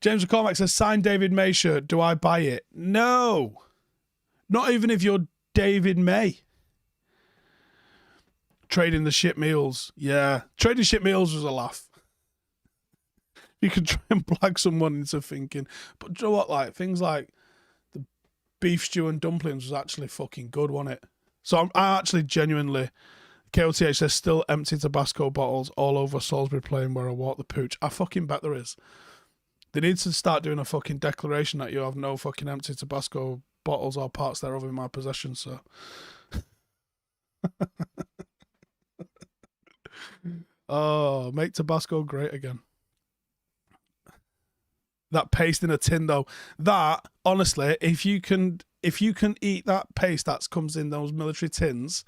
James McCormack says, sign David May shirt. Do I buy it? No. Not even if you're David May. Trading the shit meals. Yeah. Trading shit meals was a laugh. You could try and blag someone into thinking. But do you know what? Like, things like the beef stew and dumplings was actually fucking good, wasn't it? So I actually genuinely... KOTH says, still empty Tabasco bottles all over Salisbury Plain where I walk the pooch. I fucking bet there is. They need to start doing a fucking declaration that you have no fucking empty Tabasco bottles or parts thereof in my possession, so... Oh, make Tabasco great again. That paste in a tin, though. That, honestly, if you can eat that paste that comes in those military tins,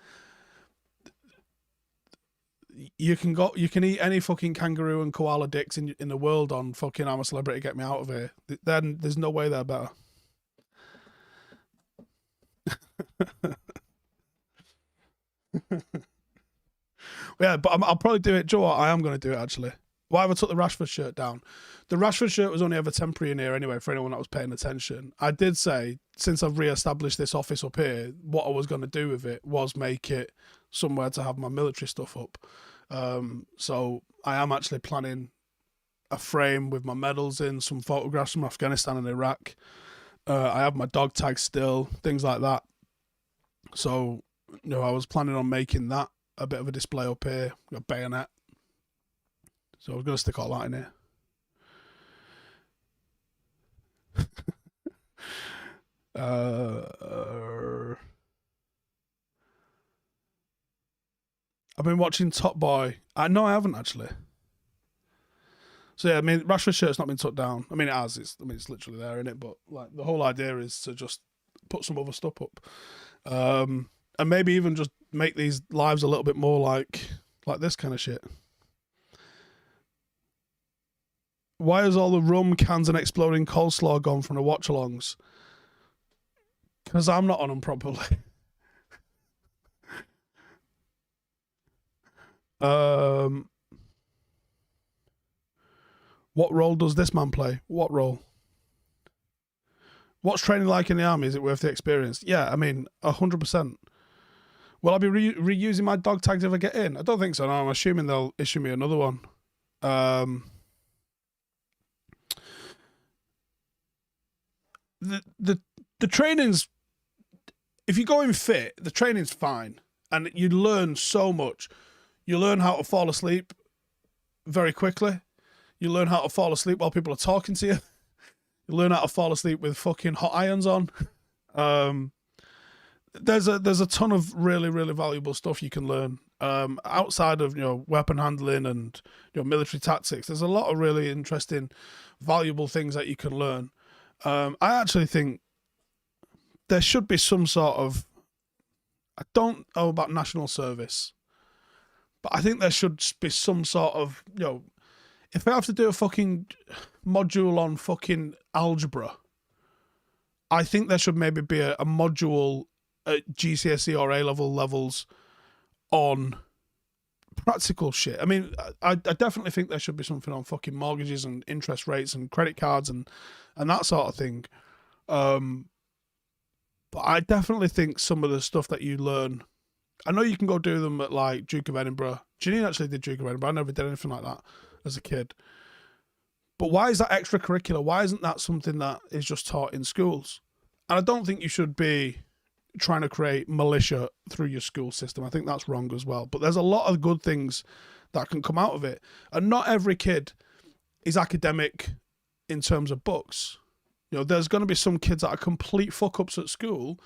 you can eat any fucking kangaroo and koala dicks in the world on fucking I'm a Celebrity, Get Me Out of Here. Then there's no way they're better. Yeah, but I'll probably do it. Do you know what? I am going to do it, actually. Why have I took the Rashford shirt down? The Rashford shirt was only ever temporary in here anyway, for anyone that was paying attention. I did say, since I've re-established this office up here, what I was going to do with it was make it somewhere to have my military stuff up. So I am actually planning a frame with my medals in, some photographs from Afghanistan and Iraq. I have my dog tag still, things like that. So, I was planning on making that a bit of a display up here, a bayonet. So I was going to stick all that in here. I've been watching Top Boy. No, I haven't actually. So yeah, I mean, Rashford's shirt's not been took down. I mean, it has. It's literally there, isn't it? But like, the whole idea is to just put some other stuff up, and maybe even just make these lives a little bit more like this kind of shit. Why has all the rum cans and exploding coleslaw gone from the watch-alongs? Because I'm not on them properly. What role does this man play? What role? What's training like in the army? Is it worth the experience? Yeah, I mean, 100%. Will I be reusing my dog tags if I get in? I don't think so. No, I'm assuming they'll issue me another one. The training's, if you're going fit, the training's fine, and you learn so much. You learn how to fall asleep very quickly. You learn how to fall asleep while people are talking to you. You learn how to fall asleep with fucking hot irons on. There's a ton of really, really valuable stuff you can learn outside of weapon handling and military tactics. There's a lot of really interesting, valuable things that you can learn. I actually think there should be some sort of, I don't know about national service, but I think there should be some sort of, if I have to do a fucking module on fucking algebra, I think there should maybe be a module at GCSE or A-level levels on practical shit. I mean, I definitely think there should be something on fucking mortgages and interest rates and credit cards and that sort of thing. But I definitely think some of the stuff that you learn, I know you can go do them at like Duke of Edinburgh. Janine actually did Duke of Edinburgh. I never did anything like that as a kid. But why is that extracurricular? Why isn't that something that is just taught in schools? And I don't think you should be trying to create militia through your school system. I think that's wrong as well. But there's a lot of good things that can come out of it. And not every kid is academic in terms of books. There's going to be some kids that are complete fuck-ups at school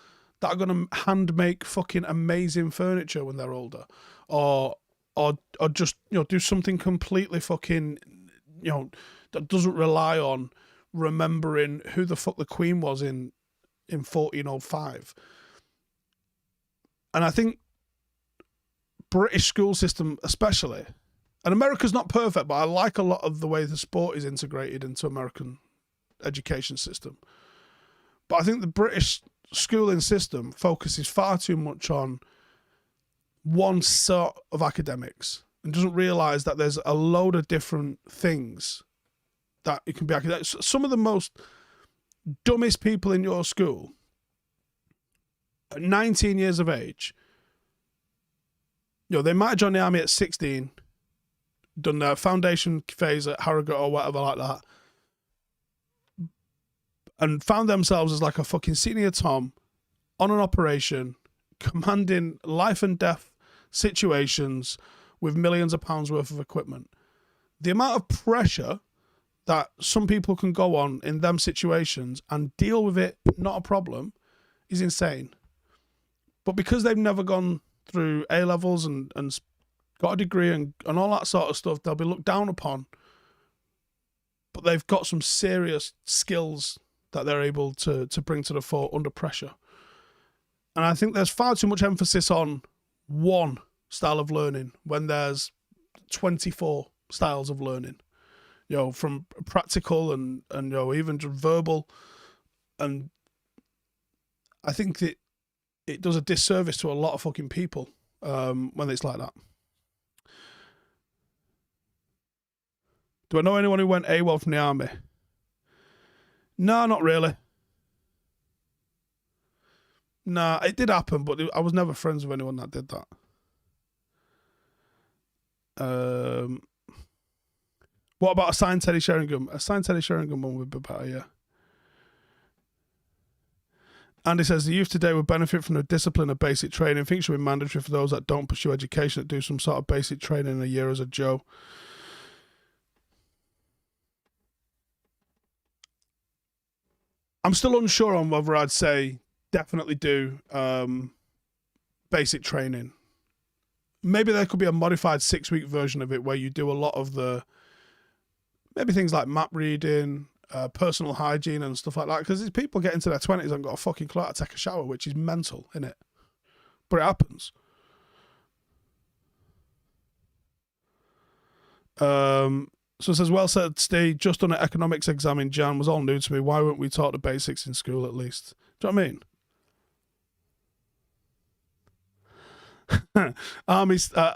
that are going to hand make fucking amazing furniture when they're older. Or just, do something completely fucking, that doesn't rely on remembering who the fuck the Queen was in 1405. And I think British school system especially, and America's not perfect, but I like a lot of the way the sport is integrated into American education system. But I think the British schooling system focuses far too much on one sort of academics and doesn't realise that there's a load of different things that it can be academic. Some of the most dumbest people in your school at 19 years of age, they might have joined the army at 16, done their foundation phase at Harrogate or whatever like that, and found themselves as like a fucking senior Tom on an operation, commanding life and death situations with millions of pounds worth of equipment. The amount of pressure that some people can go on in them situations and deal with it, not a problem, is insane. But because they've never gone through A-levels and got a degree and all that sort of stuff, they'll be looked down upon. But they've got some serious skills that they're able to bring to the fore under pressure. And I think there's far too much emphasis on one style of learning when there's 24 styles of learning. From practical and even just verbal. And I think that it does a disservice to a lot of fucking people when it's like that. Do I know anyone who went AWOL from the army? No, not really. Nah, it did happen, but I was never friends with anyone that did that. What about a signed Teddy Sheringham? A signed Teddy Sheringham one would be better, yeah. Andy says the youth today would benefit from the discipline of basic training. I think it should be mandatory for those that don't pursue education that do some sort of basic training in a year as a Joe. I'm still unsure on whether I'd say definitely do basic training. Maybe there could be a modified 6-week version of it where you do a lot of the, maybe things like map reading, personal hygiene and stuff like that. Because these people get into their 20s and got a fucking clue how to take a shower, which is mental, innit? But it happens. So it says, well said, Steve, just done an economics exam in Jan, was all new to me. Why weren't we taught the basics in school at least? Do you know what I mean?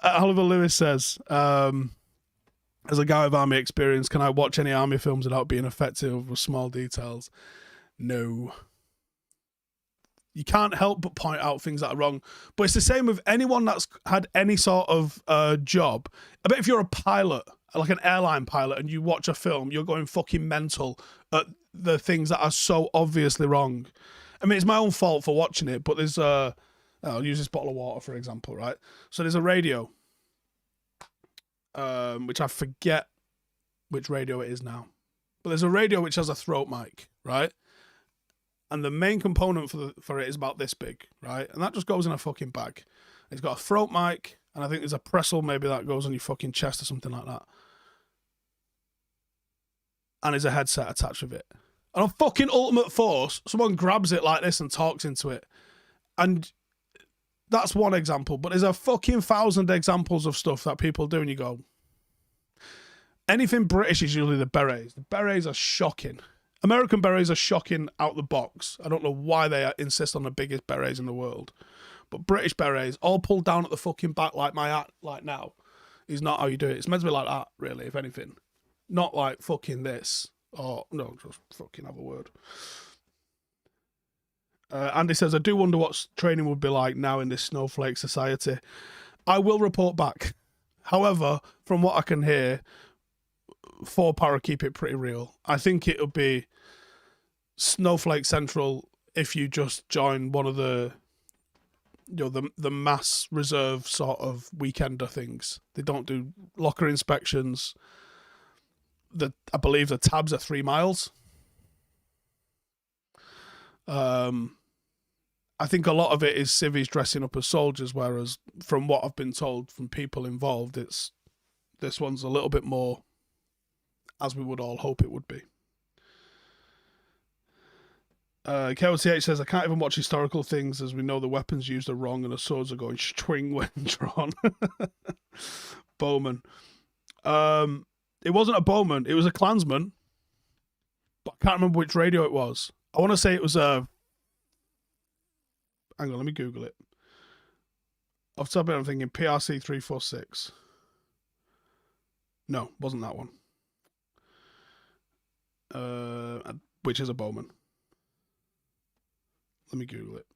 Oliver Lewis says, as a guy with army experience, can I watch any army films without being affected with small details? No. You can't help but point out things that are wrong. But it's the same with anyone that's had any sort of job. I bet if you're a pilot, like an airline pilot, and you watch a film, you're going fucking mental at the things that are so obviously wrong. I mean, it's my own fault for watching it, but there's I'll use this bottle of water, for example, right? So there's a radio, which I forget which radio it is now. But there's a radio which has a throat mic, right? And the main component for it is about this big, right? And that just goes in a fucking bag. It's got a throat mic, and I think there's a Pressel maybe that goes on your fucking chest or something like that. And there's a headset attached with it. And on fucking Ultimate Force, someone grabs it like this and talks into it. And that's one example, but there's a fucking 1,000 examples of stuff that people do, and you go, anything British is usually the berets. The berets are shocking. American berets are shocking out the box. I don't know why they insist on the biggest berets in the world. But British berets, all pulled down at the fucking back like my hat, like now, is not how you do it. It's meant to be like that, really, if anything. Not like fucking this. Or, no, just fucking have a word. Andy says, I do wonder what training would be like now in this snowflake society. I will report back. However, from what I can hear, 4 para keep it pretty real. I think it would be Snowflake Central if you just join one of the, the mass reserve sort of weekender things. They don't do locker inspections. I believe the tabs are 3 miles. I think a lot of it is civvies dressing up as soldiers, whereas from what I've been told from people involved, this one's a little bit more as we would all hope it would be. KOTH says, I can't even watch historical things as we know the weapons used are wrong and the swords are going string when drawn. Bowman. It wasn't a bowman, it was a clansman. But I can't remember which radio it was. I want to say it was a... Hang on, let me Google it. Off the top of it, I'm thinking PRC 346. No, wasn't that one. Which is a bowman. Let me Google it.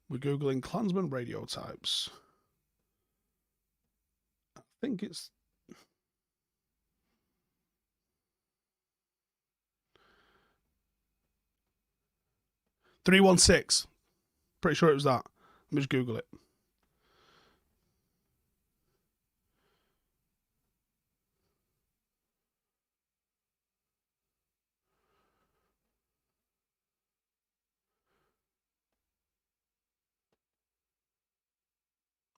We're Googling Klansman radio types. I think it's... .316. Pretty sure it was that. Let me just Google it.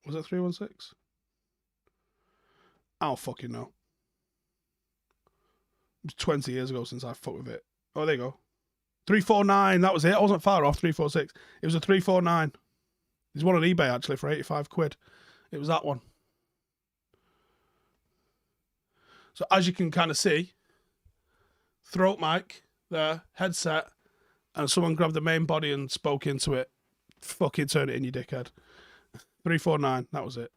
Was it 316? I don't fucking know. It was 20 years ago since I fucked with it. Oh, there you go. 349, that was it. I wasn't far off, 346. It was a 349. There's one on eBay, actually, for 85 quid. It was that one. So, as you can kind of see, throat mic there, headset, and someone grabbed the main body and spoke into it. Fucking turn it in, you dickhead. 349, that was it.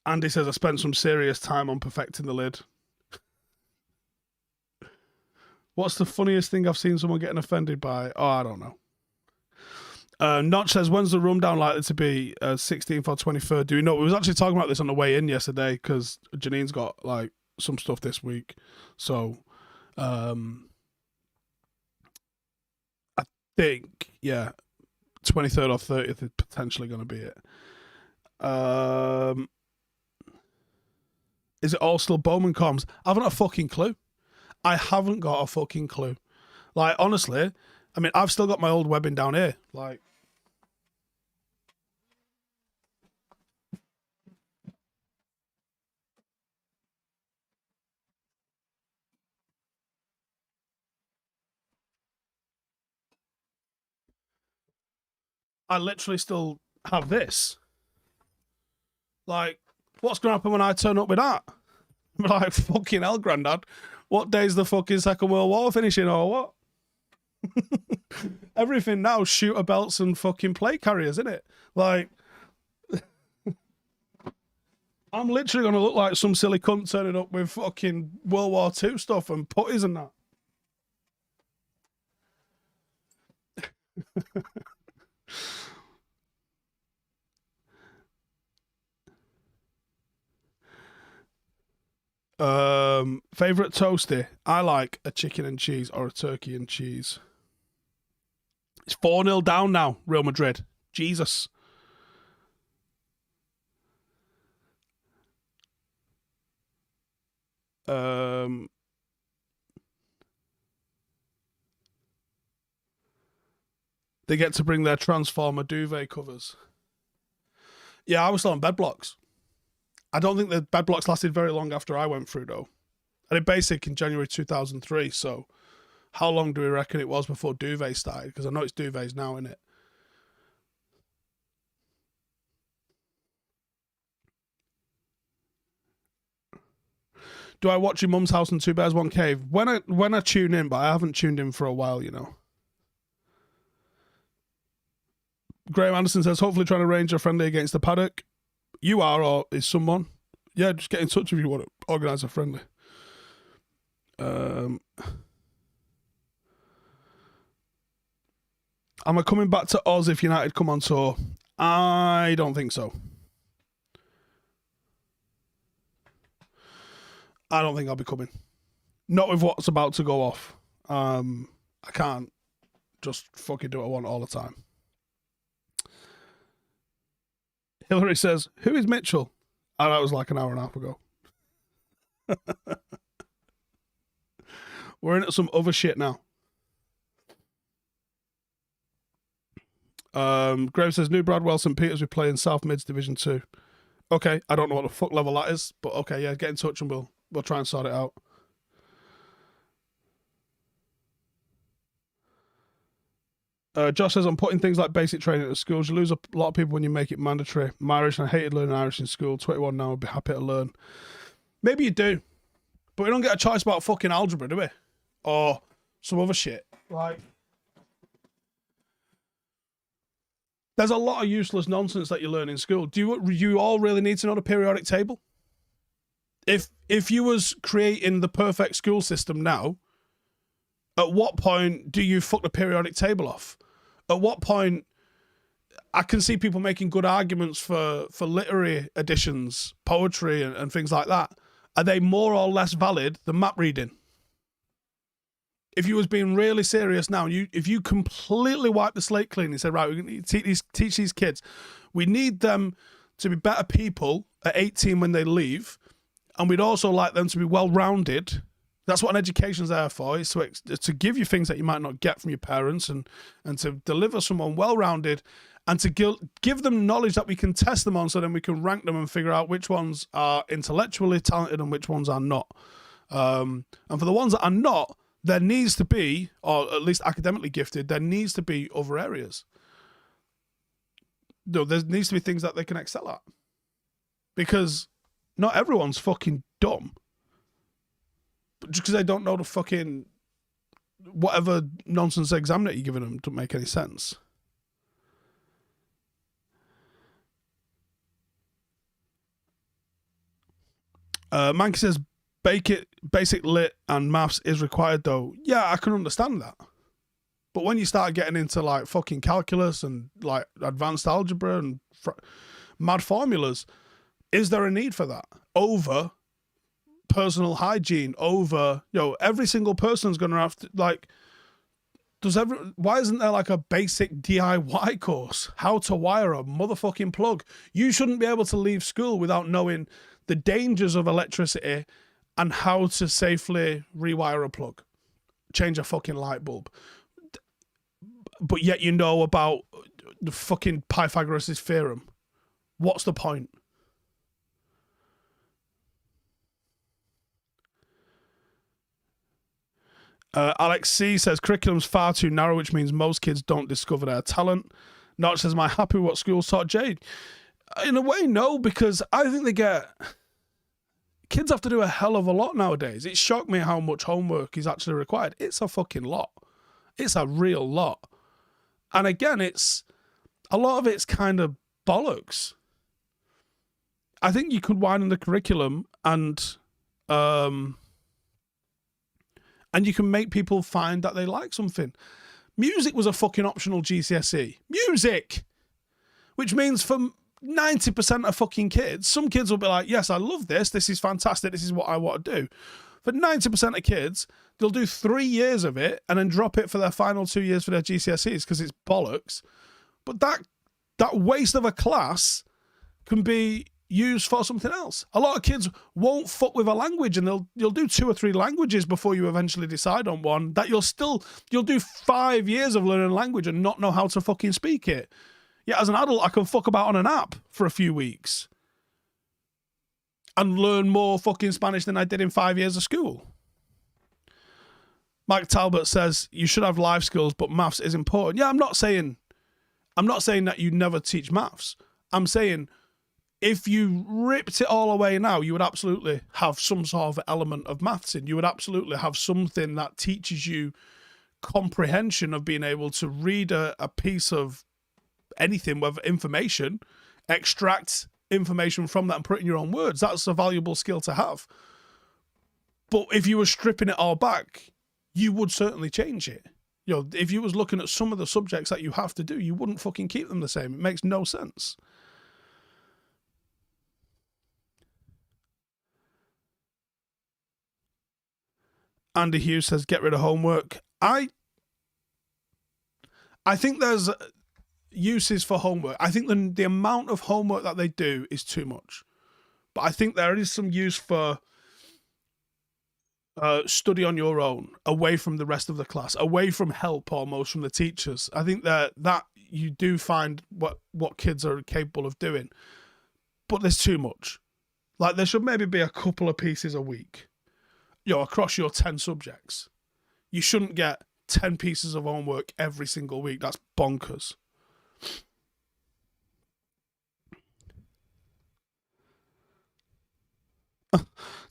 Andy says, I spent some serious time on perfecting the lid. What's the funniest thing I've seen someone getting offended by? Oh, I don't know. Notch says, when's the rundown likely to be? 16th or 23rd? Do we know? We was actually talking about this on the way in yesterday because Janine's got like some stuff this week. So, I think, yeah, 23rd or 30th is potentially going to be it. Is it all still Bowman comms? I haven't a fucking clue. I haven't got a fucking clue. Like, honestly, I mean, I've still got my old webbing down here. Like, I literally still have this. Like, what's going to happen when I turn up with that? I'm like, fucking hell, Grandad. What day's the fucking Second World War finishing or what? Everything now, shooter belts and fucking plate carriers, isn't it? Like, I'm literally going to look like some silly cunt turning up with fucking World War II stuff and putties and that. Favorite toasty? I like a chicken and cheese or a turkey and cheese. It's 4-0 down now, Real Madrid. Jesus. They get to bring their Transformer duvet covers. Yeah, I was still on bed blocks. I don't think the bed blocks lasted very long after I went through, though. I did basic in January 2003, so how long do we reckon it was before duvet started? Because I know it's duvets now, innit? Do I watch your mum's house and Two Bears, One Cave? When I tune in, but I haven't tuned in for a while, you know. Graham Anderson says, hopefully trying to arrange a friendly against the paddock. You are, or is someone? Yeah, just get in touch if you want to organise a friendly. Am I coming back to Oz if United come on tour? I don't think so. I don't think I'll be coming. Not with what's about to go off. I can't just fucking do what I want all the time. Hillary says, who is Mitchell? And that was like an hour and a half ago. We're into some other shit now. Grave says, New Bradwell St. Peters we play in South Mids Division 2. Okay, I don't know what the fuck level that is, but okay, yeah, get in touch and we'll try and sort it out. Josh says, I'm putting things like basic training at schools. You lose a lot of people when you make it mandatory. I'm Irish and I hated learning Irish in school. 21 now, I'd be happy to learn. Maybe you do, but we don't get a choice about fucking algebra, do we? Or some other shit. Like, there's a lot of useless nonsense that you learn in school. Do you all really need to know the periodic table? If you was creating the perfect school system now, at what point do you fuck the periodic table off? At what point, I can see people making good arguments for literary editions, poetry and things like that. Are they more or less valid than map reading? If you was being really serious now, if you completely wipe the slate clean and said, right, we're going to teach these kids, we need them to be better people at 18 when they leave, and we'd also like them to be well-rounded. That's what an education's there for, is to give you things that you might not get from your parents and to deliver someone well-rounded and to give them knowledge that we can test them on so then we can rank them and figure out which ones are intellectually talented and which ones are not. And for the ones that are not, there needs to be, or at least academically gifted, there needs to be other areas. No, there needs to be things that they can excel at. Because not everyone's fucking dumb. But just because they don't know the fucking whatever nonsense exam that you're giving them doesn't make any sense. Mankey says, basic lit and maths is required though. Yeah, I can understand that. But when you start getting into like fucking calculus and like advanced algebra and mad formulas, is there a need for that? Over personal hygiene, over, every single person's going to have to, like, why isn't there like a basic DIY course? How to wire a motherfucking plug. You shouldn't be able to leave school without knowing the dangers of electricity and how to safely rewire a plug, change a fucking light bulb. But yet you know about the fucking Pythagoras' theorem. What's the point? Alex C says, curriculum's far too narrow, which means most kids don't discover their talent. Notch says, am I happy with what schools taught Jade? In a way, no, because I think kids have to do a hell of a lot nowadays. It shocked me how much homework is actually required. It's a fucking lot. It's a real lot. And again, a lot of it's kind of bollocks. I think you could widen the curriculum and you can make people find that they like something. Music was a fucking optional GCSE. Music! Which means for 90% of fucking kids, some kids will be like, yes, I love this. This is fantastic. This is what I want to do. For 90% of kids, they'll do 3 years of it and then drop it for their final 2 years for their GCSEs because it's bollocks. But that waste of a class can be used for something else. A lot of kids won't fuck with a language and you'll do 2 or 3 languages before you eventually decide on one that you'll do 5 years of learning a language and not know how to fucking speak it. Yeah, as an adult, I can fuck about on an app for a few weeks and learn more fucking Spanish than I did in 5 years of school. Mike Talbot says, you should have life skills, but maths is important. Yeah, I'm not saying that you never teach maths. I'm saying if you ripped it all away now, you would absolutely have some sort of element of maths in. You would absolutely have something that teaches you comprehension of being able to read a piece of anything, whether information, extract information from that and put it in your own words. That's a valuable skill to have. But if you were stripping it all back, you would certainly change it. If you was looking at some of the subjects that you have to do, you wouldn't fucking keep them the same. It makes no sense. Andy Hughes says, get rid of homework. I think there's uses for homework. I think the amount of homework that they do is too much. But I think there is some use for study on your own, away from the rest of the class, away from help almost from the teachers. I think that you do find what kids are capable of doing. but there's too much. Like, there should maybe be a couple of pieces a week, across your 10 subjects. You shouldn't get 10 pieces of homework every single week. That's bonkers.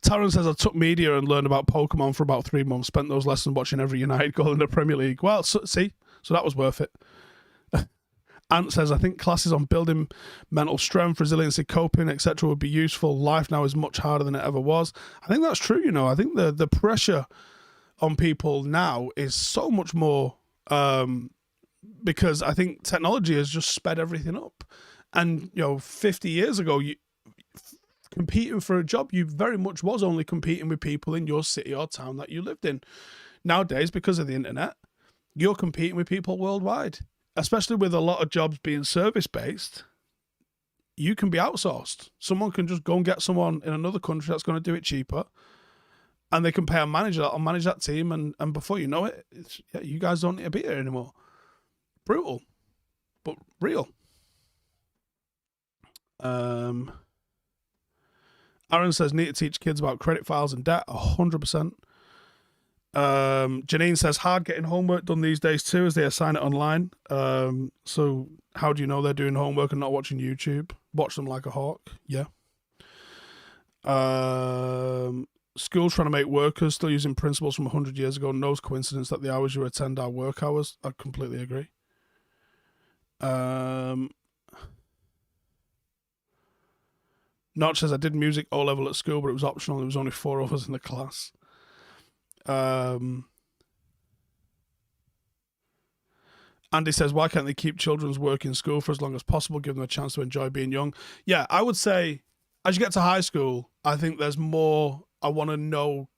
Taryn says, I took media and learned about Pokemon for about 3 months. Spent those lessons watching every United goal in the Premier League. Well, so that was worth it. Ant says, I think classes on building mental strength, resiliency, coping, etc. would be useful. Life now is much harder than it ever was. I think that's true, I think the pressure on people now is so much more because I think technology has just sped everything up. And, 50 years ago, competing for a job, you very much was only competing with people in your city or town that you lived in. Nowadays, because of the internet, you're competing with people worldwide. Especially with a lot of jobs being service-based, you can be outsourced. Someone can just go and get someone in another country that's going to do it cheaper, and they can pay a manager that'll manage that team, and before you know it, you guys don't need to be here anymore. Brutal, but real. Aaron says, need to teach kids about credit files and debt, 100%. Janine says, hard getting homework done these days too, as they assign it online. So how do you know they're doing homework and not watching YouTube? Watch them like a hawk. Yeah. Schools trying to make workers, still using principles from 100 years ago. No coincidence that the hours you attend are work hours. I completely agree. Notch says, I did music O-level at school, but it was optional. There was only 4 of us in the class. Andy says, why can't they keep children's work in school for as long as possible, give them a chance to enjoy being young? Yeah, I would say as you get to high school, I think there's more. I want to know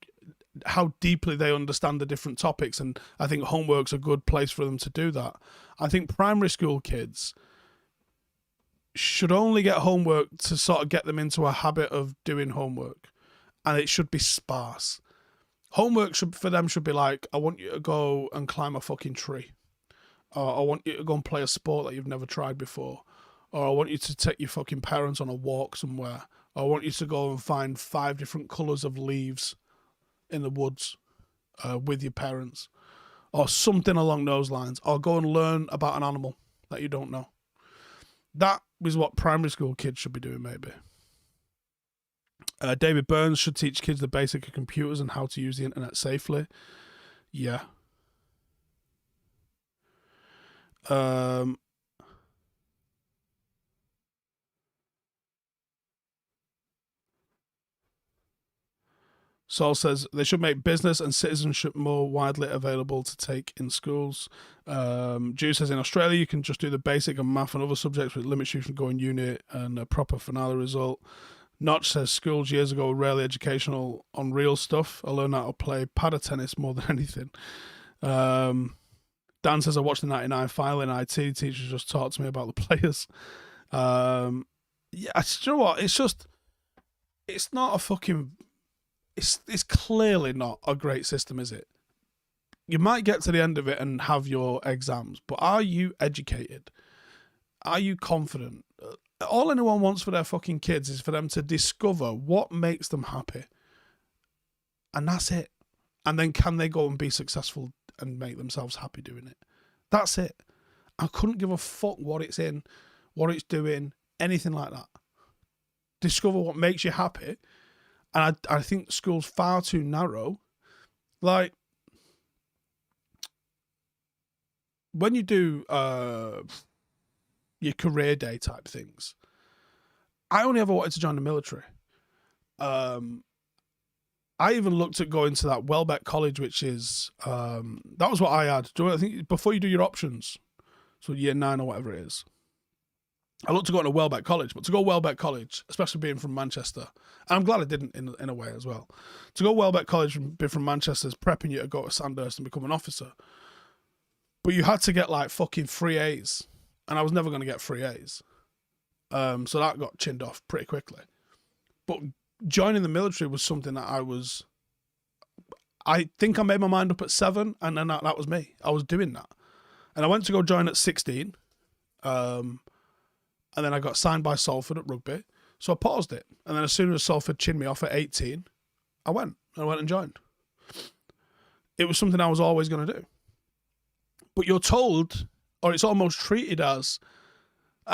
how deeply they understand the different topics, and I think homework's a good place for them to do that. I think primary school kids should only get homework to sort of get them into a habit of doing homework, and it should be sparse. Homework for them should be like, I want you to go and climb a fucking tree. Or I want you to go and play a sport that you've never tried before. Or I want you to take your fucking parents on a walk somewhere. Or I want you to go and find 5 different colours of leaves in the woods with your parents. Or something along those lines. Or go and learn about an animal that you don't know. That is what primary school kids should be doing, maybe. David Burns should teach kids the basic of computers and how to use the internet safely. Yeah. Saul says they should make business and citizenship more widely available to take in schools. Drew says in Australia you can just do the basic and math and other subjects, which limits you from going uni and a proper finale result. Notch says schools years ago were rarely educational on real stuff. I learned how to play paddle tennis more than anything. Dan says I watched the 99 final in IT. Teachers just talked to me about the players. Yeah, you know what? It's not a fucking... It's clearly not a great system, is it? You might get to the end of it and have your exams, but are you educated? Are you confident? All anyone wants for their fucking kids is for them to discover what makes them happy. And that's it. And then can they go and be successful and make themselves happy doing it? That's it. I couldn't give a fuck what it's in, what it's doing, anything like that. Discover what makes you happy. And I think school's far too narrow. Like, when you do your career day type things, I only ever wanted to join the military. I even looked at going to that Welbeck College, which is, that was what I had. I think before you do your options, so year 9 or whatever it is, I looked to go to Welbeck College, but to go Welbeck College, especially being from Manchester, and I'm glad I didn't in a way as well, to go Welbeck College and be from Manchester is prepping you to go to Sandhurst and become an officer. But you had to get like fucking 3 A's, and I was never going to get 3 A's. So that got chinned off pretty quickly. But joining the military was something that I think I made my mind up at 7, and then that was me. I was doing that. And I went to go join at 16. And then I got signed by Salford at rugby. So I paused it. And then as soon as Salford chinned me off at 18, I went and joined. It was something I was always going to do. But you're told, or it's almost treated as,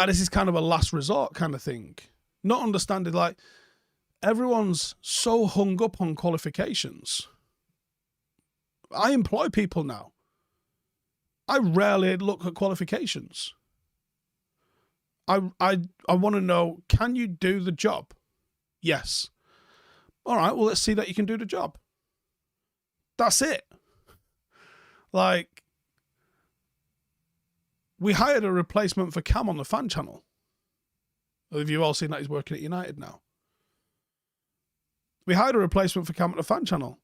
this is kind of a last resort kind of thing. Not understanding, like, everyone's so hung up on qualifications. I employ people now. I rarely look at qualifications. I want to know, can you do the job? Yes. All right, well, let's see that you can do the job. That's it. Like, we hired a replacement for Cam on the fan channel. Have you all seen that he's working at United now? We hired a replacement for Cam at the fan channel.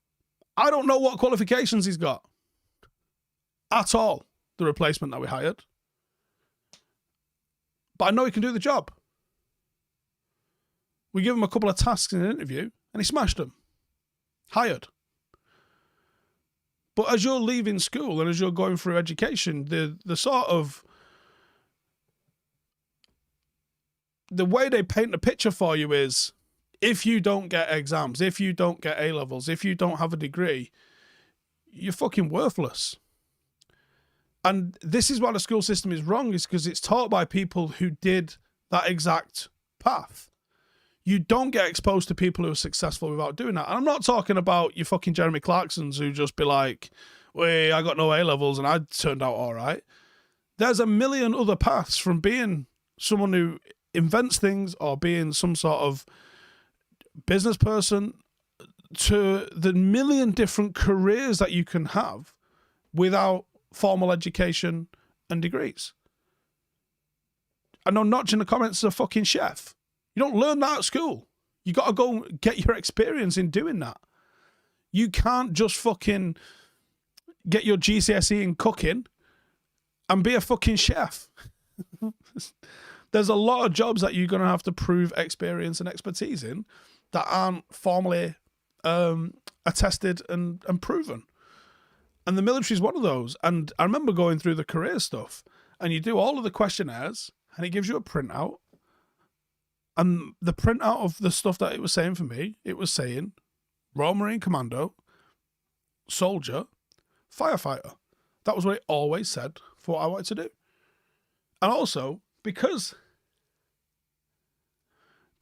I don't know what qualifications he's got. At all, the replacement that we hired. But I know he can do the job. We give him a couple of tasks in an interview, and he smashed them. Hired. But as you're leaving school and as you're going through education, the sort of... the way they paint the picture for you is, if you don't get exams, if you don't get A-levels, if you don't have a degree, you're fucking worthless. And this is why the school system is wrong, is because it's taught by people who did that exact path. You don't get exposed to people who are successful without doing that. And I'm not talking about your fucking Jeremy Clarksons who just be like, wait, I got no A-levels and I turned out all right. There's a million other paths from being someone who invents things or being some sort of business person to the million different careers that you can have without formal education and degrees. I know Notch in the comments is a fucking chef. You don't learn that at school. You got to go get your experience in doing that. You can't just fucking get your GCSE in cooking and be a fucking chef. There's a lot of jobs that you're going to have to prove experience and expertise in that aren't formally attested and proven. And the military is one of those. And I remember going through the career stuff, and you do all of the questionnaires, and it gives you a printout. And the printout of the stuff that it was saying for me, it was saying Royal Marine Commando, soldier, firefighter. That was what it always said for what I wanted to do. And also, because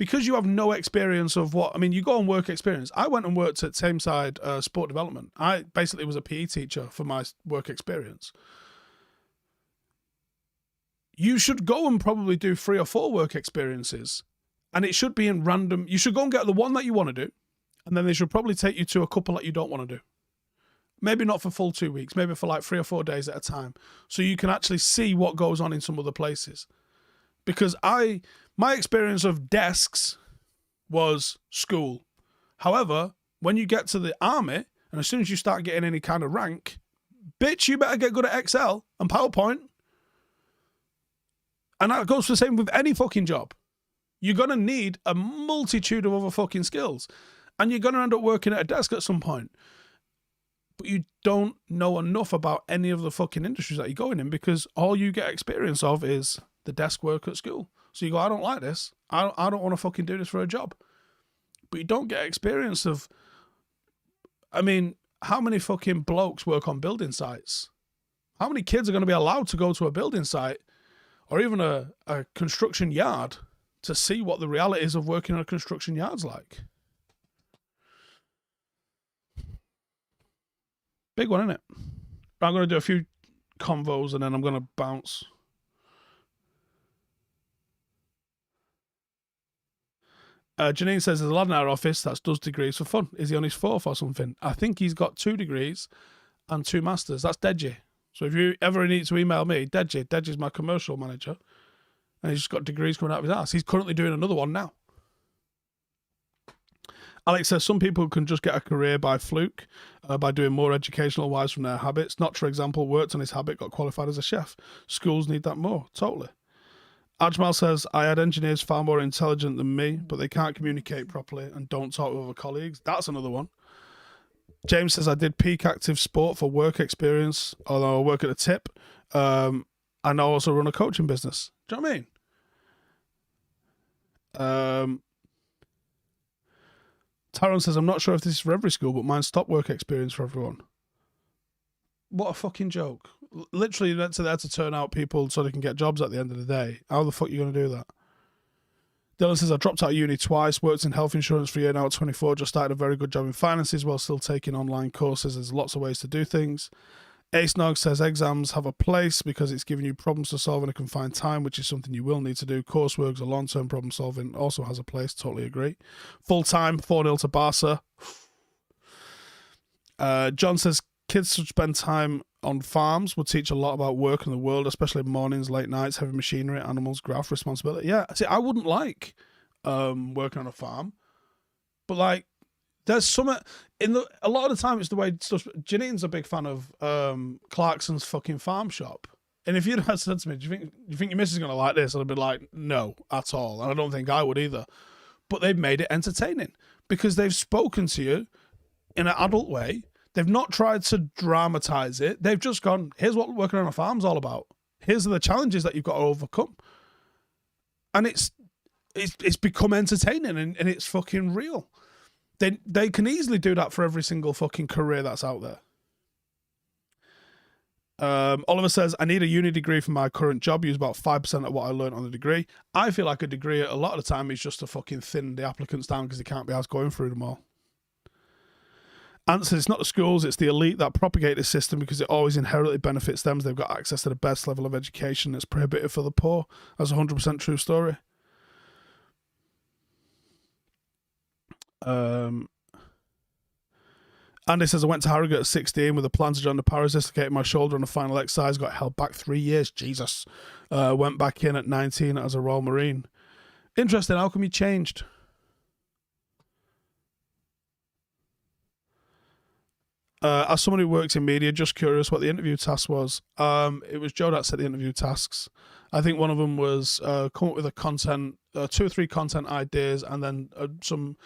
you have no experience of what, I mean, you go on work experience. I went and worked at Tameside Sport Development. I basically was a PE teacher for my work experience. You should go and probably do 3 or 4 work experiences, and it should be in random. You should go and get the one that you want to do, and then they should probably take you to a couple that you don't want to do. Maybe not for full 2 weeks, maybe for like 3 or 4 days at a time, so you can actually see what goes on in some other places. Because my experience of desks was school. However, when you get to the army, and as soon as you start getting any kind of rank, bitch, you better get good at Excel and PowerPoint. And that goes for the same with any fucking job. You're going to need a multitude of other fucking skills. And you're going to end up working at a desk at some point. But you don't know enough about any of the fucking industries that you're going in, because all you get experience of is the desk work at school. So you go, I don't like this. I don't want to fucking do this for a job. But you don't get experience of, I mean, how many fucking blokes work on building sites? How many kids are going to be allowed to go to a building site or even a construction yard to see what the realities of working in a construction yard's like? Big one, isn't it? I'm going to do a few convos and then I'm going to bounce. Janine says there's a lad in our office that does degrees for fun. Is he on his 4th or something? I think he's got 2 degrees and 2 masters. That's Deji. So if you ever need to email me, Deji's my commercial manager, and he's just got degrees coming out of his ass. He's currently doing another one now. Alex says some people can just get a career by fluke, by doing more educational wise from their habits. Notch, for example, worked on his habit, got qualified as a chef. Schools need that more. Totally. Ajmal says, I had engineers far more intelligent than me, but they can't communicate properly and don't talk with other colleagues. That's another one. James says, I did peak active sport for work experience, although I work at a tip, and I also run a coaching business. Do you know what I mean? Tyrone says, I'm not sure if this is for every school, but mine's stop work experience for everyone. What a fucking joke. Literally, that's there to turn out people so they can get jobs at the end of the day. How the fuck are you going to do that? Dylan says, I dropped out of uni twice, worked in health insurance for a year now at 24, just started a very good job in finances while still taking online courses. There's lots of ways to do things. Ace Nog says, exams have a place because it's giving you problems to solve in a confined time, which is something you will need to do. Coursework or long-term problem solving also has a place. Totally agree. Full-time, 4-0 to Barca. John says, kids should spend time on farms, would teach a lot about work in the world, especially mornings, late nights, heavy machinery, animals, graft responsibility. Yeah, see, I wouldn't like working on a farm, but like, there's some a lot of the time it's the way stuff. Janine's a big fan of Clarkson's fucking farm shop, and if you'd have said to me, "Do you think your missus is gonna like this?" I'd be like, "No, at all," and I don't think I would either. But they've made it entertaining because they've spoken to you in an adult way. They've not tried to dramatize it. They've just gone, here's what working on a farm's all about. Here's the challenges that you've got to overcome. And it's become entertaining and it's fucking real. They can easily do that for every single fucking career that's out there. Oliver says, I need a uni degree for my current job. Use about 5% of what I learned on the degree. I feel like a degree a lot of the time is just to fucking thin the applicants down because they can't be asked going through them all. Answer, it's not the schools, it's the elite that propagate this system because it always inherently benefits them as they've got access to the best level of education that's prohibited for the poor. That's a 100% true story. Andy says, I went to Harrogate at 16 with a plan to join the paras, dislocated my shoulder on the final exercise, got held back 3 years. Jesus. Went back in at 19 as a Royal Marine. Interesting, how come you changed? As someone who works in media, just curious what the interview task was. It was Joe that set the interview tasks. I think one of them was come up with a content, 2 or 3 content ideas, and then some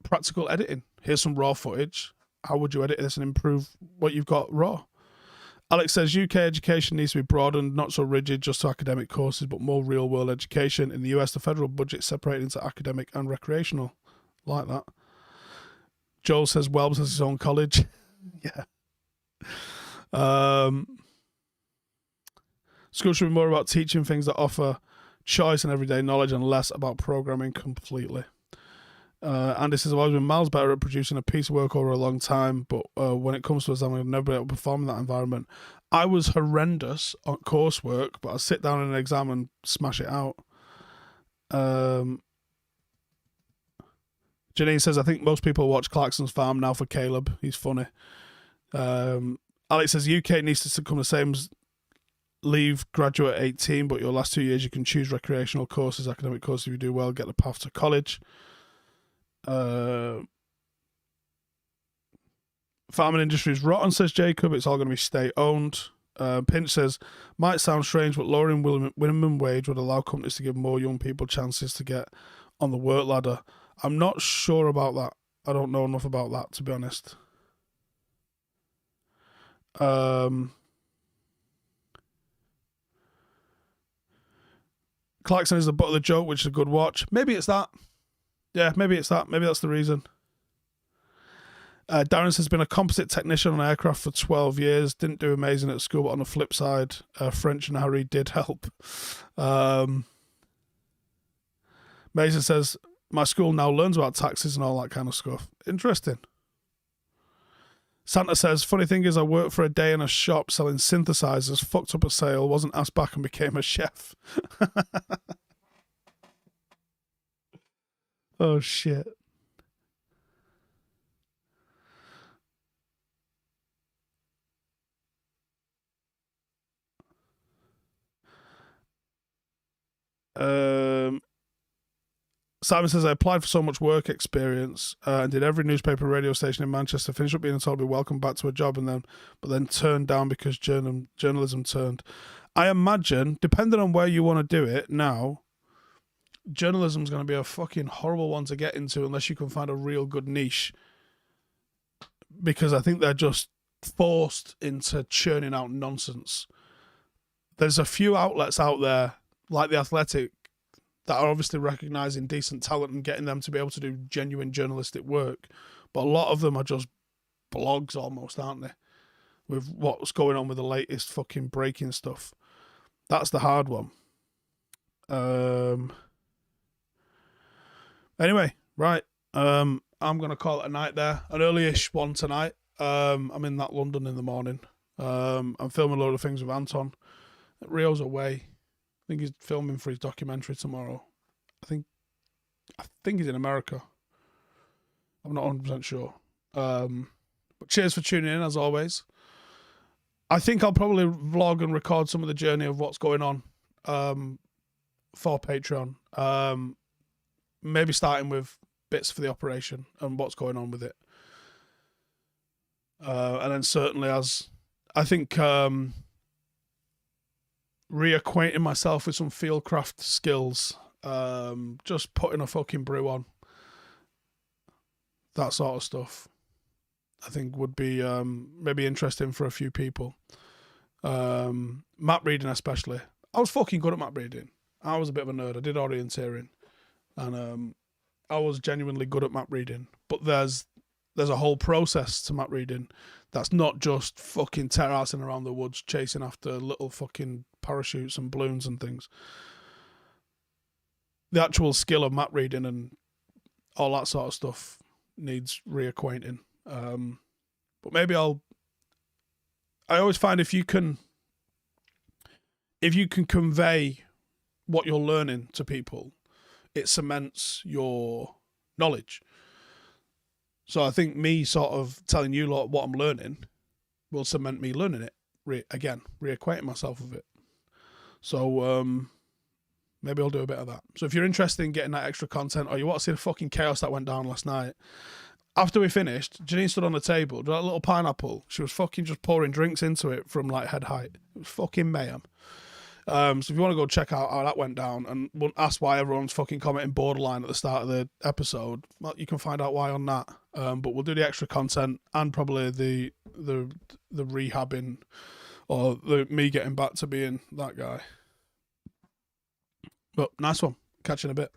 practical editing. Here's some raw footage. How would you edit this and improve what you've got raw? Alex says, UK education needs to be broadened, not so rigid just to academic courses, but more real-world education. In the US, the federal budget separated into academic and recreational. Like that. Joel says, Wells has his own college. Yeah. School should be more about teaching things that offer choice and everyday knowledge and less about programming completely. Andy says, I've always been miles better at producing a piece of work over a long time, but when it comes to exam, I've never been able to perform in that environment. I was horrendous at coursework, but I'd sit down in an exam and smash it out. Janine says, I think most people watch Clarkson's Farm now for Caleb. He's funny. Alex says, UK needs to come the same as leave graduate at 18, but your last 2 years you can choose recreational courses, academic courses. If you do well, get the path to college. Farming industry is rotten, says Jacob. It's all going to be state-owned. Pinch says, might sound strange, but lowering minimum wage would allow companies to give more young people chances to get on the work ladder. I'm not sure about that. I don't know enough about that, to be honest. Clarkson is the butt of the joke, which is a good watch. Maybe it's that. Yeah, maybe it's that. Maybe that's the reason. Darren has been a composite technician on aircraft for 12 years. Didn't do amazing at school, but on the flip side, French and Harry did help. Mason says, my school now learns about taxes and all that kind of stuff. Interesting. Santa says, funny thing is I worked for a day in a shop selling synthesizers, fucked up a sale, wasn't asked back and became a chef. Oh, shit. Simon says, I applied for so much work experience and did every newspaper and radio station in Manchester, finished up being told to be welcome back to a job but then turned down because journalism turned. I imagine, depending on where you want to do it now, journalism's going to be a fucking horrible one to get into unless you can find a real good niche. Because I think they're just forced into churning out nonsense. There's a few outlets out there, like The Athletic, that are obviously recognising decent talent and getting them to be able to do genuine journalistic work. But a lot of them are just blogs almost, aren't they? With what's going on with the latest fucking breaking stuff. That's the hard one. Anyway, right. I'm going to call it a night there. An early-ish one tonight. I'm in that London in the morning. I'm filming a load of things with Anton. Rio's away. I think he's filming for his documentary tomorrow. I think he's in America. I'm not 100% sure. But cheers for tuning in, as always. I think I'll probably vlog and record some of the journey of what's going on for Patreon. Maybe starting with bits for the operation and what's going on with it. And then certainly as I think reacquainting myself with some fieldcraft skills, just putting a fucking brew on, that sort of stuff, I think would be maybe interesting for a few people. Map reading especially. I was fucking good at map reading. I was a bit of a nerd. I did orienteering, and I was genuinely good at map reading. But there's a whole process to map reading that's not just fucking terracing around the woods chasing after little fucking parachutes and balloons and things. The actual skill of map reading and all that sort of stuff needs reacquainting. But maybe I always find if you can convey what you're learning to people, it cements your knowledge. So I think me sort of telling you what I'm learning will cement me learning it reacquainting myself with it. So maybe I'll do a bit of that. So if you're interested in getting that extra content, or you want to see the fucking chaos that went down last night, after we finished, Janine stood on the table, that little pineapple. She was fucking just pouring drinks into it from like head height. It was fucking mayhem. So if you want to go check out how that went down and ask why everyone's fucking commenting borderline at the start of the episode, well, you can find out why on that. But we'll do the extra content and probably the rehabbing or me getting back to being that guy. But nice one. Catch you in a bit.